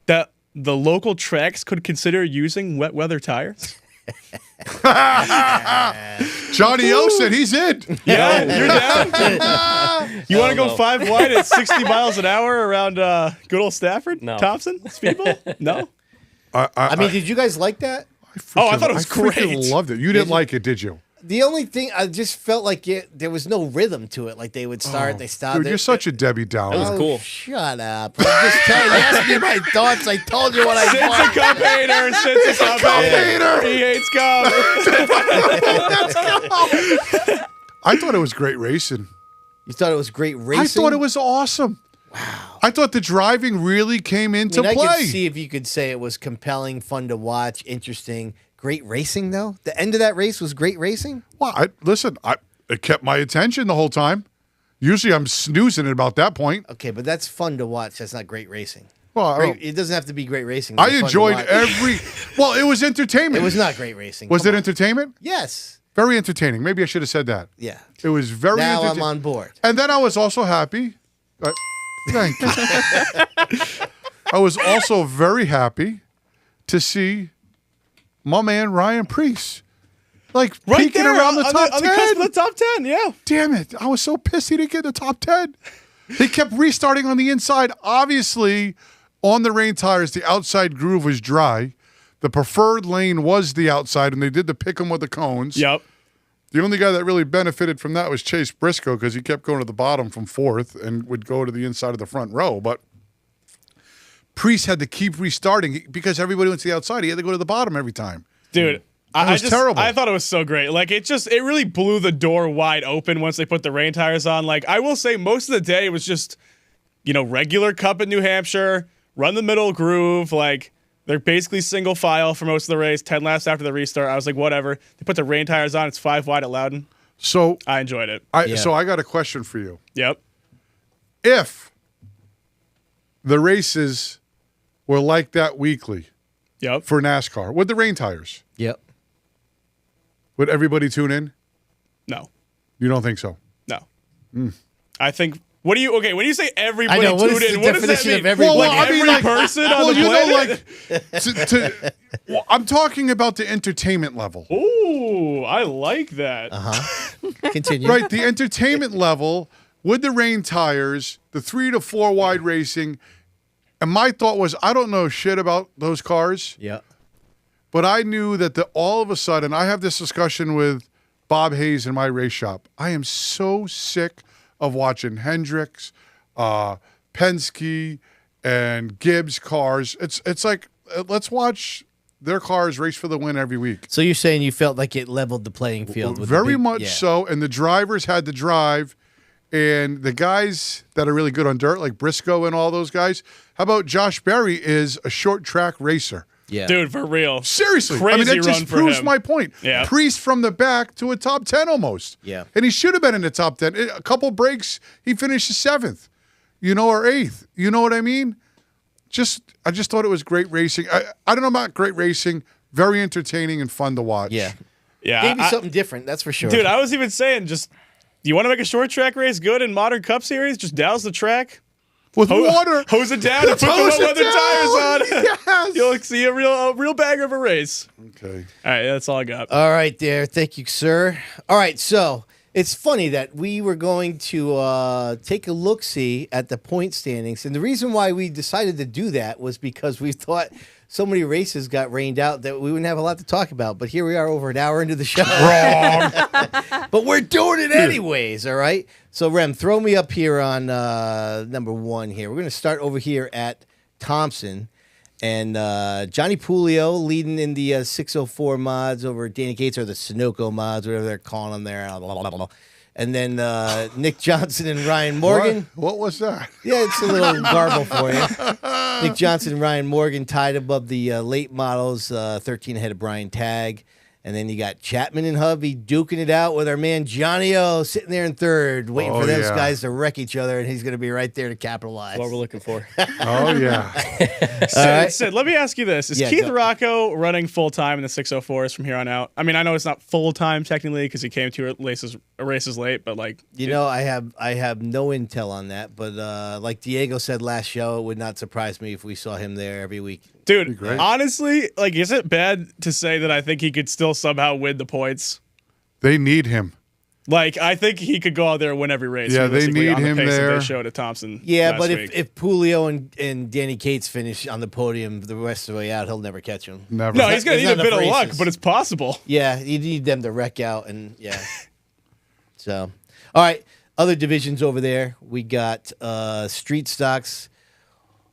that the local tracks could consider using wet weather tires? Johnny O said he's in. Yeah, you're down. You want to go 5 wide at 60 miles an hour around good old Stafford? No. Thompson? Speedbowl? No? I mean, did you guys like that? I thought it was I freaking great. loved it. You didn't like it, did you? The only thing I just felt like there was no rhythm to it. Like they would start, they stopped. Dude, you're such a Debbie Downer. That was cool. Shut up! I'm just telling you. Ask me my thoughts. I told you what I Sid's a want. cup hater. Sid's a cup hater. He hates cup. I thought it was great racing. You thought it was great racing? I thought it was awesome. Wow. I thought the driving really came into I play. could see if you could say it was compelling, fun to watch, interesting. Great racing, though? The end of that race was great racing? Well, it kept my attention the whole time. Usually I'm snoozing at about that point. Okay, but that's fun to watch. That's not great racing. Well, It doesn't have to be great racing. I It's fun to enjoyed watch. well, it was entertainment. It was not great racing. Was Come it on. entertainment? Yes. Very entertaining. Maybe I should have said that. Yeah. It was very Now I'm entertaining. on board. And then I was also happy. Thank you. I was also very happy to see my man Ryan Preece, like Right peeking there around the on top on 10. the cusp of the top 10, yeah. Damn it. I was so pissed he didn't get in the top 10. They kept restarting on the inside. Obviously, on the rain tires, the outside groove was dry. The preferred lane was the outside, and they did the pick 'em with the cones. Yep. The only guy that really benefited from that was Chase Briscoe because he kept going to the bottom from fourth and would go to the inside of the front row. But Priest had to keep restarting because everybody went to the outside. He had to go to the bottom every time. Dude, It was terrible. I thought it was so great. Like, it really blew the door wide open once they put the rain tires on. Like, I will say most of the day it was just, regular cup in New Hampshire, run the middle groove. Like, they're basically single file for most of the race, 10 laps after the restart. I was like, whatever. They put the rain tires on. It's 5 wide at Loudon. So I enjoyed it. So I got a question for you. Yep. If the races were like that weekly Yep. for NASCAR with the rain tires, Yep. would everybody tune in? No. You don't think so? No. I think. What do you? Okay, when you say everybody I know, what tune is in, the what does that definition mean? of everybody? Like Well, I mean, every like- person on well, the you planet? know, well, I'm talking about the entertainment level. Ooh, I like that. Continue. Right, the entertainment level with the rain tires, the 3 to 4 wide racing. And my thought was, I don't know shit about those cars, Yep. but I knew that all of a sudden, I have this discussion with Bob Hayes in my race shop. I am so sick of watching Hendricks, Penske, and Gibbs cars. It's like, let's watch their cars race for the win every week. So you're saying you felt like it leveled the playing field? With Very the big, much yeah. so. And the drivers had to drive. And the guys that are really good on dirt, like Briscoe and all those guys, how about Josh Berry is a short track racer? Yeah. Dude, for real. Seriously. Crazy that run just for proves him. my point. Yeah. Priest from the back to a top 10 almost. Yeah. And he should have been in the top 10. A couple breaks, he finished 7th, or 8th. You know what I mean? I just thought it was great racing. I don't know about great racing. Very entertaining and fun to watch. Yeah. Yeah. Gave you something different, that's for sure. Dude, I was even saying, you want to make a short track race good in Modern Cup Series? Just douse the track. With water. Hose it down and put the Hose wet it weather tires on. Yes. You'll see a real banger of a race. Okay. All right, that's all I got. All right, there. Thank you, sir. All right, so it's funny that we were going to take a look-see at the point standings. And the reason why we decided to do that was because we thought so many races got rained out that we wouldn't have a lot to talk about. But here we are over an hour into the show. Wrong. But we're doing it anyways, all right? So, Rem, throw me up here on number 1 here. We're going to start over here at Thompson. And Johnny Pulio leading in the 604 mods over Danny Gates, or the Sunoco mods, whatever they're calling them there. And then Nick Johnson and Ryan Morgan. What was that? Yeah, it's a little garble for you. Nick Johnson and Ryan Morgan tied above the late models, 13 ahead of Brian Tagg. And then you got Chapman and Hubby duking it out with our man Johnny O sitting there in third, waiting for those guys to wreck each other, and he's going to be right there to capitalize. What we're looking for. Oh, yeah. Sid, let me ask you this. Is Keith Rocco running full-time in the 604s from here on out? I mean, I know it's not full-time technically because he came 2 races late, but like... I have no intel on that, but like Diego said last show, it would not surprise me if we saw him there every week. Dude, honestly, like, is it bad to say that I think he could still somehow win the points? They need him. Like, I think he could go out there and win every race. Yeah, they realistically, need on the him pace that there. They showed at Thompson. Yeah, last but week. if Pulio and Danny Cates finish on the podium the rest of the way out, he'll never catch him. Never. No, he's going to There's need not a bit of enough luck, races. but it's possible. Yeah, you need them to wreck out, and yeah. So, all right, other divisions over there. We got street stocks.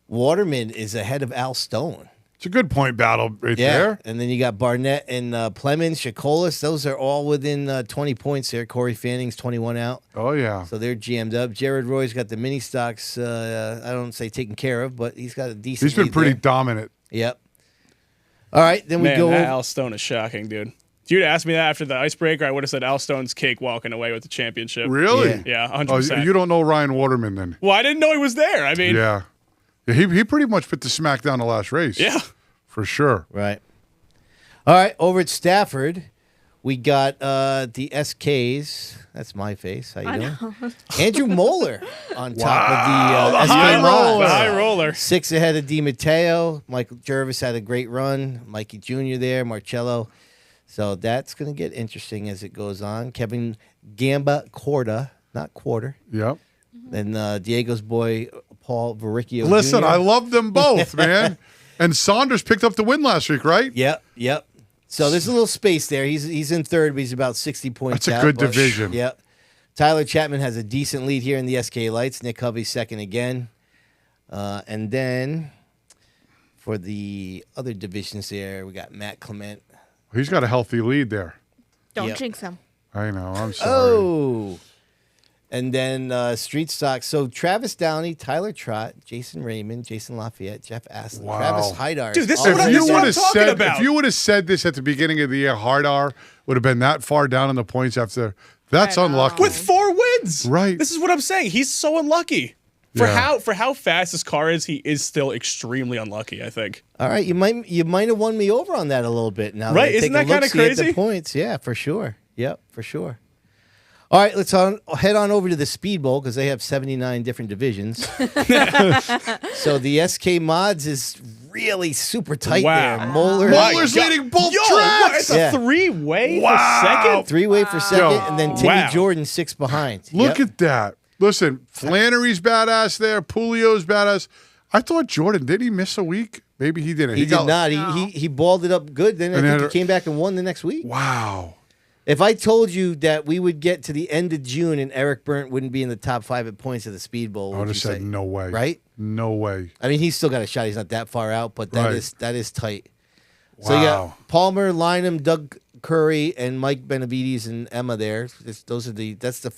Waterman is ahead of Al Stone. It's a good point battle right Yeah, there. and then you got Barnett and Plemons, Shakolis. Those are all within 20 points there. Corey Fanning's 21 out. Oh, yeah. So they're jammed up. Jared Roy's got the mini stocks, I don't say taken care of, but he's got a decent He's been lead pretty there. dominant. Yep. All right, then we Man, go that over. Al Stone is shocking, dude. If you'd asked me that after the icebreaker, I would have said Al Stone's cake walking away with the championship. Really? Yeah, 100%. Oh, you don't know Ryan Waterman then? Well, I didn't know he was there. I mean, Yeah. He pretty much put the smack down the last race. yeah. For sure. Right. All right, over at Stafford, we got the SKs. That's my face. How you doing? Andrew Moeller on top of the SK high Mods. roller. The high roller. 6 ahead of Di Matteo. Michael Jervis had a great run. Mikey Jr. there, Marcello. So that's going to get interesting as it goes on. Kevin Gamba Corda, not quarter. Yep. Then Diego's boy, Paul Varicchio Listen, Jr. I love them both, man. And Saunders picked up the win last week, right? Yep. So there's a little space there. He's in third, but he's about 60 points That's a out. good but- division. Yep. Tyler Chapman has a decent lead here in the SK Lights. Nick Hovey's second again. And then for the other divisions there, we got Matt Clement. He's got a healthy lead there. Don't Yep. jinx him. I know. I'm sorry. Oh. And then Street Stock. So Travis Downey, Tyler Trott, Jason Raymond, Jason Lafayette, Jeff Astley, Wow. Travis Hydar. Dude, this is all what in this is there. what I'm talking about. If you would have said this at the beginning of the year, Hardar would have been that far down in the points after. That's I know. unlucky. With 4 wins. Right. This is what I'm saying. He's so unlucky. For Yeah. how fast his car is, he is still extremely unlucky, I think. All right, you might have won me over on that a little bit. Now, Right, I isn't take a that kinda look-see at crazy? The points, yeah, for sure. Yep, for sure. All right, let's head on over to the Speedbowl because they have 79 different divisions. So the SK Mods is really super tight Wow. there. Moeller, Moeller's leading both Yo, tracks. what? It's a Yeah. 3-way Wow. for second? 3-way for second, Yo. and then Timmy Wow. Jordan 6 behind. Look Yep. at that. Listen, Flannery's badass there. Pulio's badass. I thought Jordan, did he miss a week? Maybe he didn't. He did not. He balled it up good. Then I And think then- he came back and won the next week. Wow. If I told you that we would get to the end of June and Eric Burnt wouldn't be in the top 5 at points of the Speedbowl, I would have said no way. Right? No way. I mean, he's still got a shot. He's not that far out, but that is Right. tight. So you Wow. got Palmer, Lynham, Doug Curry, and Mike Benavides and Emma there. That's the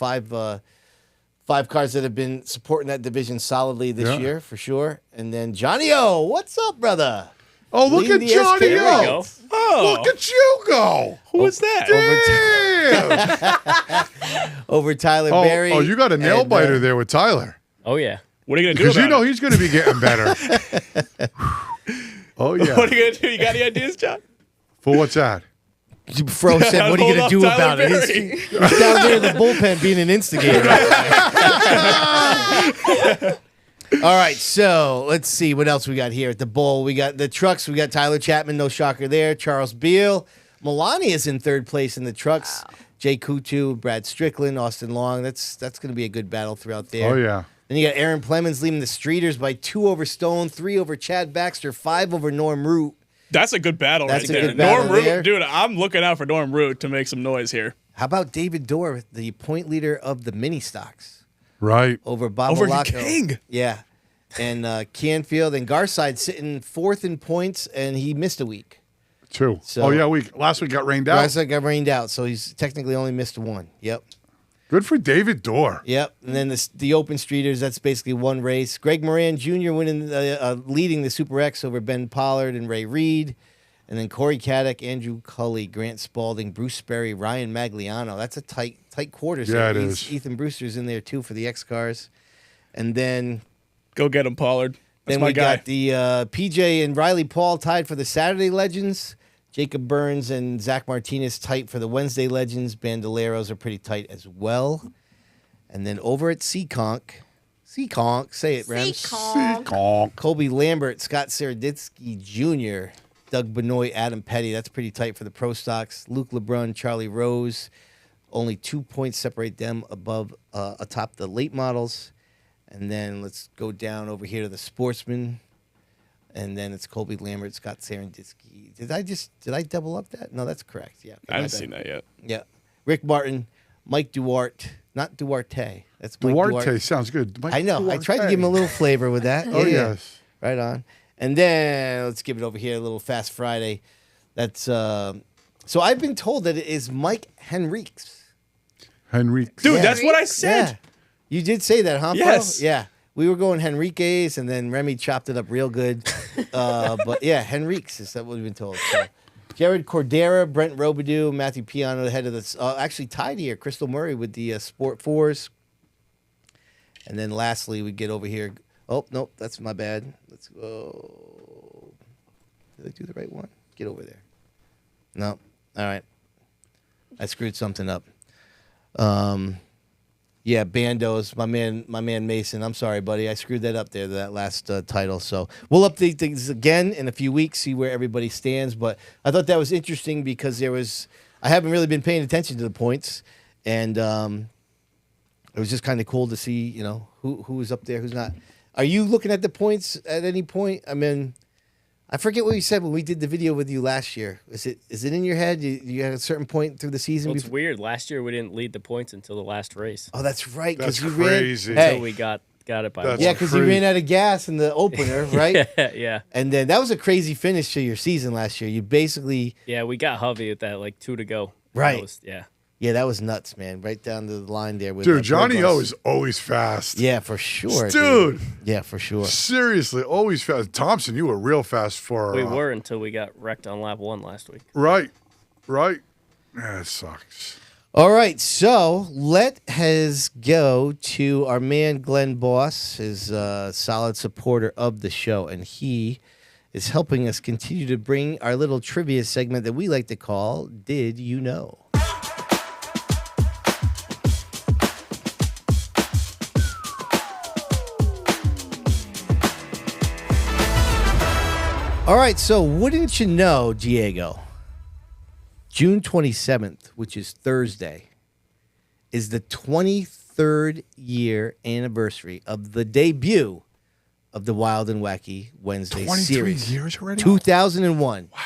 five cars that have been supporting that division solidly this Yeah. year for sure. And then Johnny O, what's up, brother? Oh, look Leading at the Johnny SK. There we O. go. Oh, Look at you go. who is that? Damn. Over Tyler Berry. Oh, you got a nail and, biter there with Tyler. Oh yeah. What are you going to do Because you about know it? he's going to be getting better. Oh, yeah. What are you going to do? You got any ideas, John? For what's that? Fro said, "What are you Hold going up to do Tyler about it?" Berry. He's down there in the bullpen being an instigator. All right, so let's see what else we got here at the bowl. We got the trucks. We got Tyler Chapman, no shocker there. Charles Beal. Milani is in third place in the trucks. Jay Kutu, Brad Strickland, Austin Long. That's going to be a good battle throughout there. Oh, yeah. Then you got Aaron Plemons leading the Streeters by 2 over Stone, 3 over Chad Baxter, 5 over Norm Root. That's a good battle That's right a there. good battle Norm Root, there. dude, I'm looking out for Norm Root to make some noise here. How about David Dorr, the point leader of the mini stocks? Right. Over Bob Over Malaco. King. Yeah. And Canfield and Garside sitting 4th in points, and he missed a week. 2. So- Oh, yeah. Last week got rained out. Garside got rained out, so he's technically only missed 1. Yep. Good for David Dorr. Yep. And then the Open Streeters, that's basically one race. Greg Moran Jr. leading the Super X over Ben Pollard and Ray Reed. And then Corey Caddick, Andrew Cully, Grant Spalding, Bruce Sperry, Ryan Magliano. That's a tight quarters. Yeah, there. it is. Ethan Brewster's in there, too, for the X cars. And then Go get him, Pollard. That's Then my we guy. got the PJ and Riley Paul tied for the Saturday Legends. Jacob Burns and Zach Martinez tight for the Wednesday Legends. Bandoleros are pretty tight as well. And then over at Seekonk, say it, Rams. Seekonk. Colby Lambert, Scott Seraditsky Jr., Doug Benoit, Adam Petty. That's pretty tight for the Pro Stocks. Luke LeBrun, Charlie Rose, Only 2 points separate them atop the late models. And then let's go down over here to the sportsman. And then it's Colby Lambert, Scott Saranditsky. Did I double up that? No, that's correct. Yeah. I haven't seen that yet. Yeah. Rick Martin, Mike Duarte. Not Duarte. That's Mike Duarte sounds good. I know. Duarte. I tried to give him a little flavor with that. Oh, yes. Right on. And then let's give it over here, a little Fast Friday. That's so I've been told that it is Mike Henriques. Henriques. Dude, that's what I said. Yeah. You did say that, huh, Yes. Fro? Yeah. We were going Henriques, and then Remy chopped it up real good. But yeah, Henriques is that what we've been told. So, Jared Cordera, Brent Robidoux, Matthew Piano ahead of this. Actually tied here, Crystal Murray with the Sport 4s. And then lastly, we get over here. Oh, nope, that's my bad. Let's go. Did I do the right one? Get over there. No. All right. I screwed something up. Yeah, Bandos, my man Mason. I'm sorry, buddy. I screwed that up there, that last title. So we'll update things again in a few weeks, see where everybody stands. But I thought that was interesting because I haven't really been paying attention to the points, and it was just kind of cool to see, who was up there, who's not. Are you looking at the points at any point? I mean, I forget what you said when we did the video with you last year. Is it in your head? You had a certain point through the season? Well, it's weird. Last year we didn't lead the points until the last race. Oh, that's right. That's you crazy. Until we got it by That's Yeah, because you ran out of gas in the opener, right? yeah. And then that was a crazy finish to your season last year. You basically... Yeah, we got Hovey at that, 2 to go. Right. Yeah. Yeah, that was nuts, man. Right down to the line there. With Dude, Johnny O is always fast. Yeah, for sure. Dude. Yeah, for sure. Seriously, always fast. Thompson, you were real fast for... We were until we got wrecked on lap 1 last week. Right. Yeah, it sucks. All right, so let us go to our man Glenn Boss, is a solid supporter of the show, and he is helping us continue to bring our little trivia segment that we like to call Did You Know? All right, so wouldn't you know, Diego, June 27th, which is Thursday, is the 23rd year anniversary of the debut of the Wild and Wacky Wednesday 23 series. years already? 2001. Wow.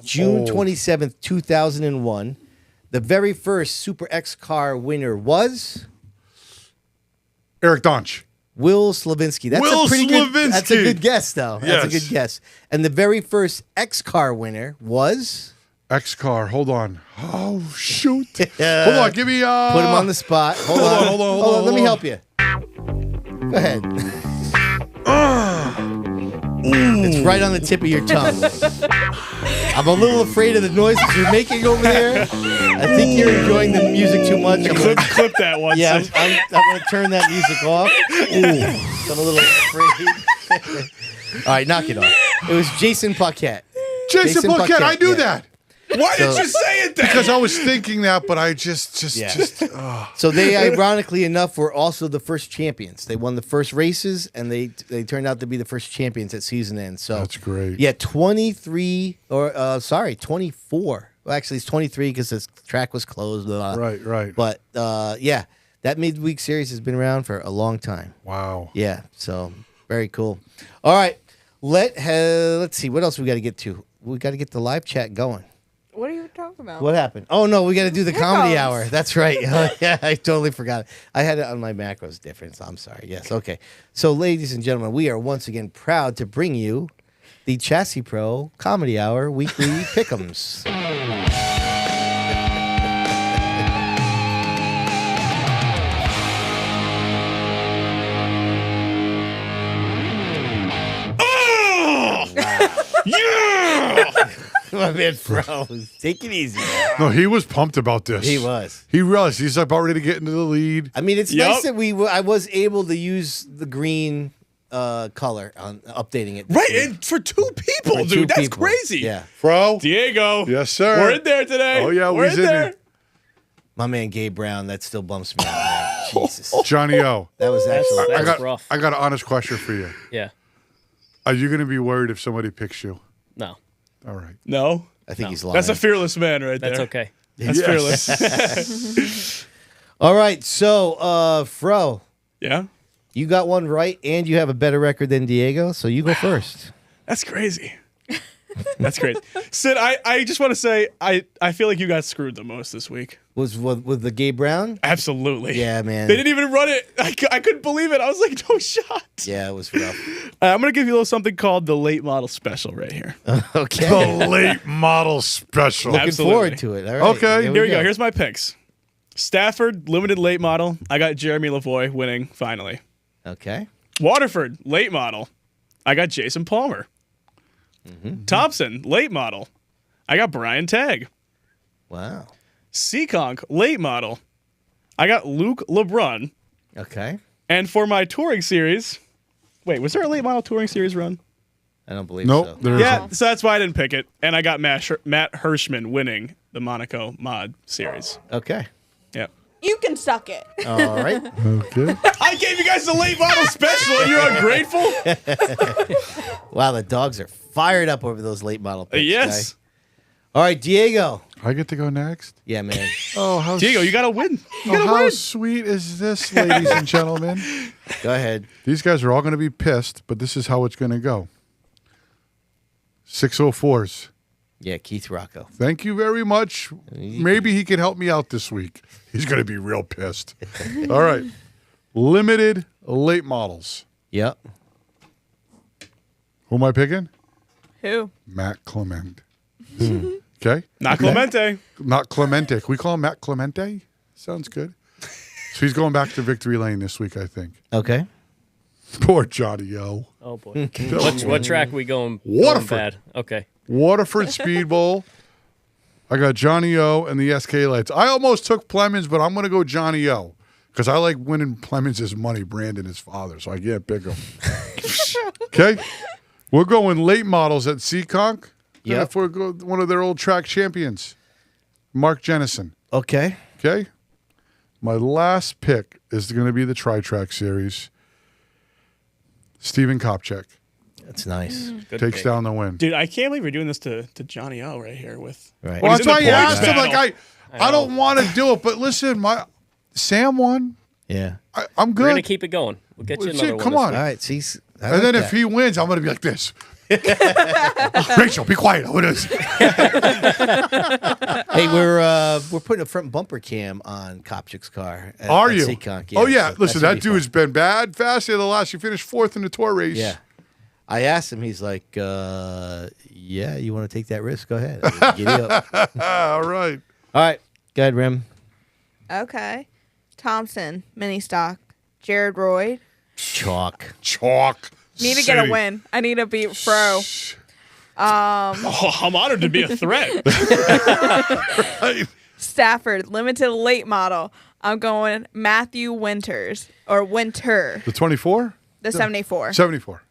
June old. 27th, 2001. The very first Super X car winner was Eric Donch. Will Slavinsky. That's Will a pretty good. Slavinsky. That's a good guess, though. That's a Yes. good guess. And the very first X car winner was X-Car. Hold on. Oh, shoot. Hold on. Give me... put him on the spot. Hold on. Hold on. Let me help you. Go ahead. It's right on the tip of your tongue. I'm a little afraid of the noises you're making over there. I think you're enjoying the music too much. Clip that one. Yeah, Sid. I'm going to turn that music off. Ooh, I'm a little afraid. All right, knock it off. It was Jason Paquette. Jason Paquette. I knew yeah. that. Why did you say it then? Because I was thinking that, but I just So they, ironically enough, were also the first champions. They won the first races, and they turned out to be the first champions at season end. So That's great. Yeah, 24. Well, actually, it's 23 because the track was closed. Right. But yeah, that midweek series has been around for a long time. Wow. Yeah, so very cool. All right, let's see what else we got to get to. We got to get the live chat going. What are you talking about? What happened? Oh, no, we got to do the comedy Hiccups. hour. That's right. Yeah, I totally forgot. I had it on my macros different. So I'm sorry. Yes, okay. So, ladies and gentlemen, we are once again proud to bring you the Chassis Pro Comedy Hour Weekly Pick'ems. Yeah! My man froze. Take it easy, man. No, he was pumped about this. He was. He was. He's about ready to get into the lead. I mean, it's Yep. nice that I was able to use the green color on updating it. Right, and for two people, For dude. two That's people. crazy. Yeah. Bro. Diego. Yes, sir. We're in there today. Oh, yeah, we're we's in in there. there. My man Gabe Brown, that still bumps me out, man. Jesus. Johnny O. That was actually... I got rough. I got an honest question for you. Yeah. Are you going to be worried if somebody picks you? No. All right. No, I think he's lying. that's a fearless man right That's there. okay. That's fearless. All right, so Fro, Yeah? you got one right, and you have a better record than Diego, so you go first. That's crazy. That's crazy. Sid, I just want to say, I feel like you got screwed the most this week. Was with the Gabe Brown? Absolutely. Yeah, man. They didn't even run it. I couldn't believe it. I was like, no shot. Yeah, it was rough. I'm going to give you a little something called the late model special right here. Okay. The late model special. Looking Absolutely. forward to it. All right. Okay. Here we go. Here's my picks. Stafford, limited late model. I got Jeremy Lavoie winning, finally. Okay. Waterford, late model. I got Jason Palmer. Thompson, late model. I got Brian Tagg. Wow. Seekonk, late model. I got Luke LeBrun. Okay. And for my touring series, wait, was there a late model touring series run? I don't believe Nope. so. There Yeah, isn't. so that's why I didn't pick it. And I got Matt Hirschman winning the Monaco mod series. Okay. Yeah. You can suck it. All right. Okay. I gave you guys the late model special and you're ungrateful? Wow, the dogs are fired up over those late model picks. Yes. Guy. All right, Diego. I get to go next. Yeah, man. Oh, how Diego, you got to win. You got to how win. sweet is this, ladies and gentlemen? Go ahead. These guys are all going to be pissed, but this is how it's going to go. 604s. Yeah, Keith Rocco. Thank you very much. Maybe he can help me out this week. He's going to be real pissed. All right. Limited late models. Yep. Who am I picking? Who? Matt Clement. Okay? Not Clemente. Not Clemente. Can we call him Matt Clemente? Sounds good. So he's going back to victory lane this week, I think. Okay. Poor Johnny O. Oh boy. what track we going? Waterford. Going bad? Okay. Waterford Speedbowl. I got Johnny O and the SK Lights. I almost took Plemons, but I'm going to go Johnny O because I like winning Plemons' money. Brandon, his father, so I can't pick him. Okay? We're going late models at Seekonk. Yeah. For one of their old track champions, Mark Jennison. Okay. Okay? My last pick is going to be the Tri-Track Series. Steven Kopchak That's nice. Good takes pick. down the win. Dude, I can't believe you're doing this to Johnny O right here with. Right. Well, He's that's in why the I points asked him. battle. Like I don't want to do it, but listen, Sam won. Yeah. I'm We're gonna good. keep it going. We'll get you Well, another shit, one. come this on. week. All right. See. I And like then that. if he wins, I'm going to be like this. Rachel, be quiet. What is? Hey, we're putting a front bumper cam on Kopchik's car. Are at you? Seekonk. Oh yeah. so Listen, should that be dude's fun. been bad. Fast at the last. You finished 4th in the tour race. Yeah. I asked him. He's like, "Yeah, you want to take that risk? Go ahead. Giddy up." All right. All right. Go ahead, Rim. Okay. Thompson, mini stock. Jared Roy. Chalk. Chalk. Need to get a City. win. I need to beat Fro. Oh, I'm honored to be a threat. Stafford, limited late model. I'm going Matthew Winters or Winter, The 24? the 74. 74.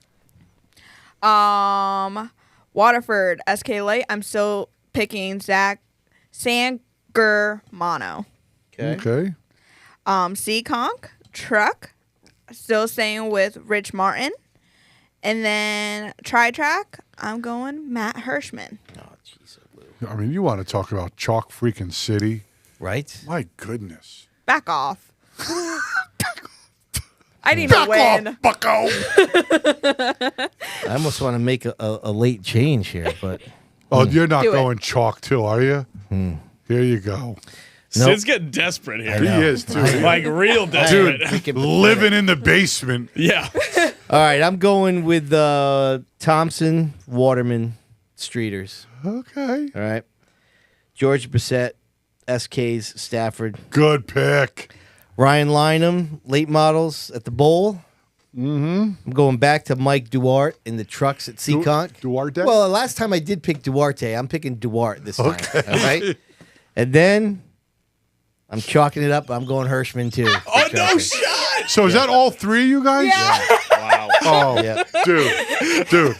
Waterford, SK Light. I'm still picking Zach Sangermano. Okay. Seekonk, Truck. Still staying with Rich Martin. And then Tri-Track, I'm going Matt Hirschman. Oh, jeez. I mean, you want to talk about Chalk freaking City. Right? My goodness. Back off. I need to win. Bucko. I almost want to make a late change here, but Oh, you're not Do it. going Chalk too, are you? Here you go. Nope. Sid's getting desperate here. He is too. Like real Dude, desperate. living in the basement. Yeah. all right, I'm going with Thompson, Waterman, Streeters. Okay. All right. George Brissett, SK's, Stafford. Good pick. Ryan Lynham, late models at the Bowl. I'm going back to Mike Duarte in the trucks at Seekonk. Duarte? Well, last time I did pick Duarte. I'm picking Duarte this time. All right. And then I'm chalking it up. I'm going Hirschman too. Oh, no shot. So is that all three of you guys? Wow. Oh, Yeah. dude.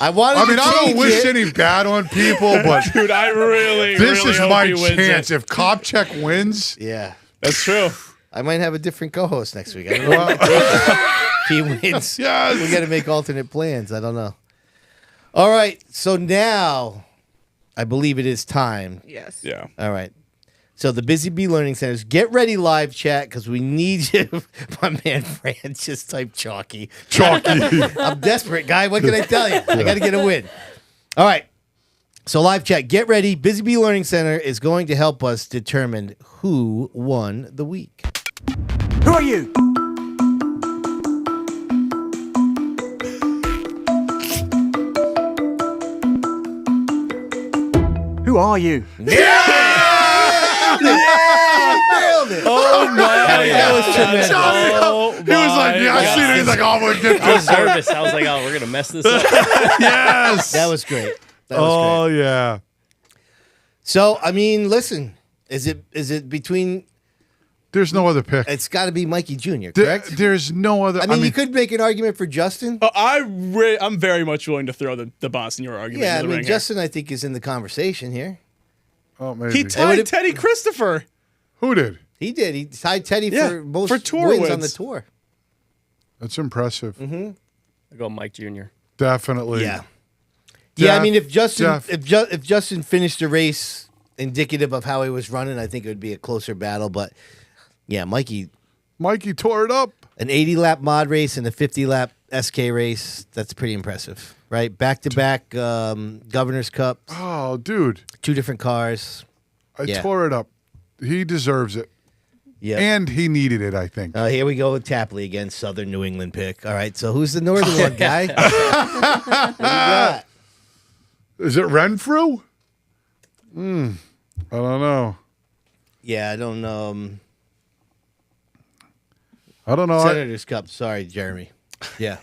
I wanted I mean, to I don't change wish it. any bad on people, but Dude, I really, this really is hope my he wins chance. it. If Kopchak wins, Yeah. That's true. I might have a different co-host next week. I don't know. If he wins. Yes. We got to make alternate plans. I don't know. All right. So now I believe it is time. Yes. Yeah. All right. So the Busy Bee Learning Centers, get ready live chat because we need you. My man Fran just typed chalky. Chalky. I'm desperate, guy. What can I tell you? I got to get a win. All right. So live chat, get ready. Busy Bee Learning Center is going to help us determine who won the week. Who are you? Who are you? Nailed it. Oh my That was tremendous. Oh, He was like, yeah, I seen it. He's like, oh, I'm going to get I was this. nervous. I was like, oh, we're going to mess this up. Yes. That was great. That was great. Yeah. So, I mean, listen, is it between... There's no other pick. It's got to be Mikey Jr., correct? There's no other. I mean, you could make an argument for Justin. Oh, I'm very much willing to throw the boss in your argument. Yeah, I in the mean, ring Justin, I think, is in the conversation here. Oh, maybe. He tied Teddy Christopher. Who did? He did. He tied Teddy for most for tour wins wins on the tour. That's impressive. Mm-hmm. I go Mike Jr. Definitely. Yeah. Yeah, I mean, if Justin if Justin finished the race indicative of how he was running, I think it would be a closer battle. But yeah, Mikey tore it up. An 80-lap mod race and a 50-lap SK race. That's pretty impressive, right? Back-to-back Governor's Cup. Oh, dude. 2 different cars. I tore it up. He deserves it. Yeah. And he needed it, I think. Here we go with Tapley again, Southern New England pick. All right, so who's the northern one, guy? What do you got? Is it Renfrew? I don't know. Yeah, I don't know. I don't know. Senator's Cup. Sorry, Jeremy. Yeah.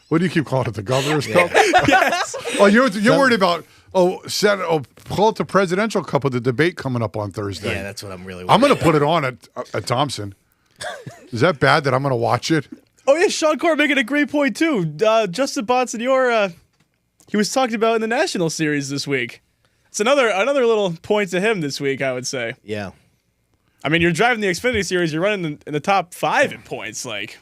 What do you keep calling it? The Governor's Cup? Yes. Oh, you're worried about call it the Presidential Cup with the debate coming up on Thursday. Yeah, that's what I'm really worried I'm going to put it on at Thompson. Is that bad that I'm going to watch it? Oh yeah, Sean Corr making a great point too. Justin Bonsignor, he was talked about in the National Series this week. It's another little point to him this week, I would say. Yeah. I mean, you're driving the Xfinity Series, you're running in the top 5 in points. Like,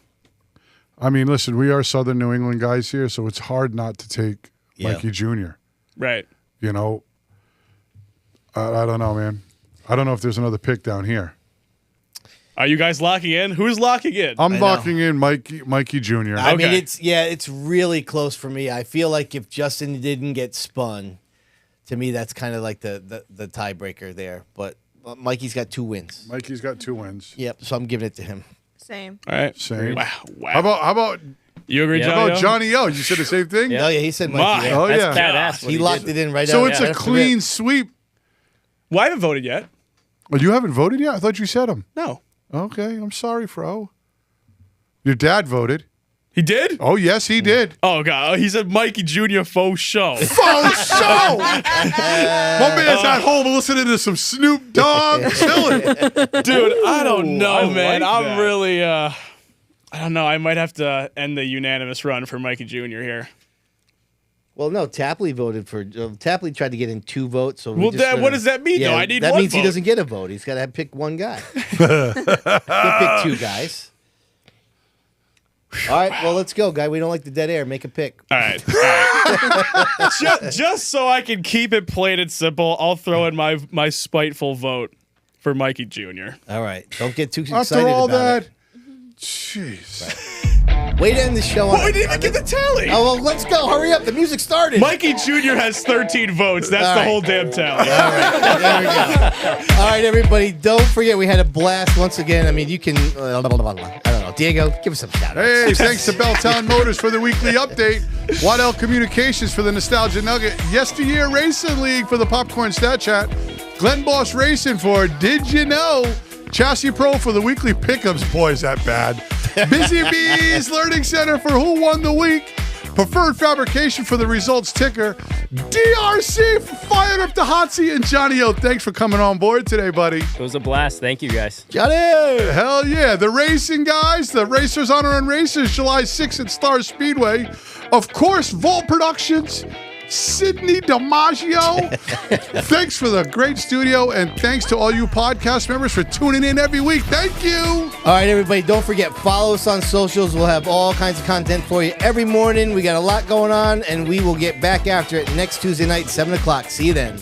I mean, listen, we are Southern New England guys here, so it's hard not to take Mikey Jr. Right. You know, I don't know, man. I don't know if there's another pick down here. Are you guys locking in? Who's locking in? I'm locking in Mikey Jr. I mean, it's really close for me. I feel like if Justin didn't get spun, to me, that's kind of like the tiebreaker there. But Mikey's got 2 wins. Mikey's got 2 wins. Yep, so I'm giving it to him. Same. All right. Same. Wow. How about you agree, Johnny? How about Johnny O? You said the same thing? Yeah. Oh, yeah, he said Mikey. Oh, That's yeah. badass. He locked it in right So out. it's a clean sweep. Well, I haven't voted yet. Oh, you haven't voted yet? I thought you said him. No. Okay, I'm sorry, Fro. Your dad voted. He did? Oh, yes, he did. Oh, God. Oh, he said Mikey Jr. faux show. Faux show! My man's at home listening to some Snoop Dogg chilling. Dude, I don't know, man. like I'm that. really, I don't know. I might have to end the unanimous run for Mikey Jr. here. Well, no, Tapley voted for. Tapley tried to get in 2 votes. So Well, what does that mean, though? I need that one means vote. he doesn't get a vote. He's got to pick 1 guy. He'll pick 2 guys. All right, well, let's go, guy. We don't like the dead air. Make a pick. All right. just so I can keep it plain and simple, I'll throw in my spiteful vote for Mikey Jr. All right. Don't get too excited After all about that, it. jeez. Way to end the show. Well, we didn't even get the tally. Oh, well, let's go. Hurry up. The music started. Mikey Jr. has 13 votes. That's All the right. whole damn tally. All right. There we go. All right, everybody. Don't forget we had a blast once again. I mean, you can, I don't know. Diego, give us some shout outs. Hey, thanks to Belltown Motors for the weekly update. Waddell Communications for the Nostalgia Nugget. Yesteryear Racing League for the Popcorn Stat Chat. Glenn Boss Racing for Did You Know? Chassis Pro for the weekly pickups. Boy, is that bad. Busy Bees Learning Center for Who Won the Week. Preferred Fabrication for the Results Ticker. DRC for Fired Up the Hotsy. And Johnny O, thanks for coming on board today, buddy. It was a blast. Thank you, guys. Johnny! Hell yeah. The racing guys, the Racers Honor and Races, July 6th at Star Speedway. Of course, Volt Productions, Sydney DiMaggio. Thanks for the great studio, and thanks to all you podcast members for tuning in every week. Thank you. All right, everybody, don't forget, follow us on socials. We'll have all kinds of content for you every morning. We got a lot going on, and we will get back after it next Tuesday night, 7 o'clock. See you then.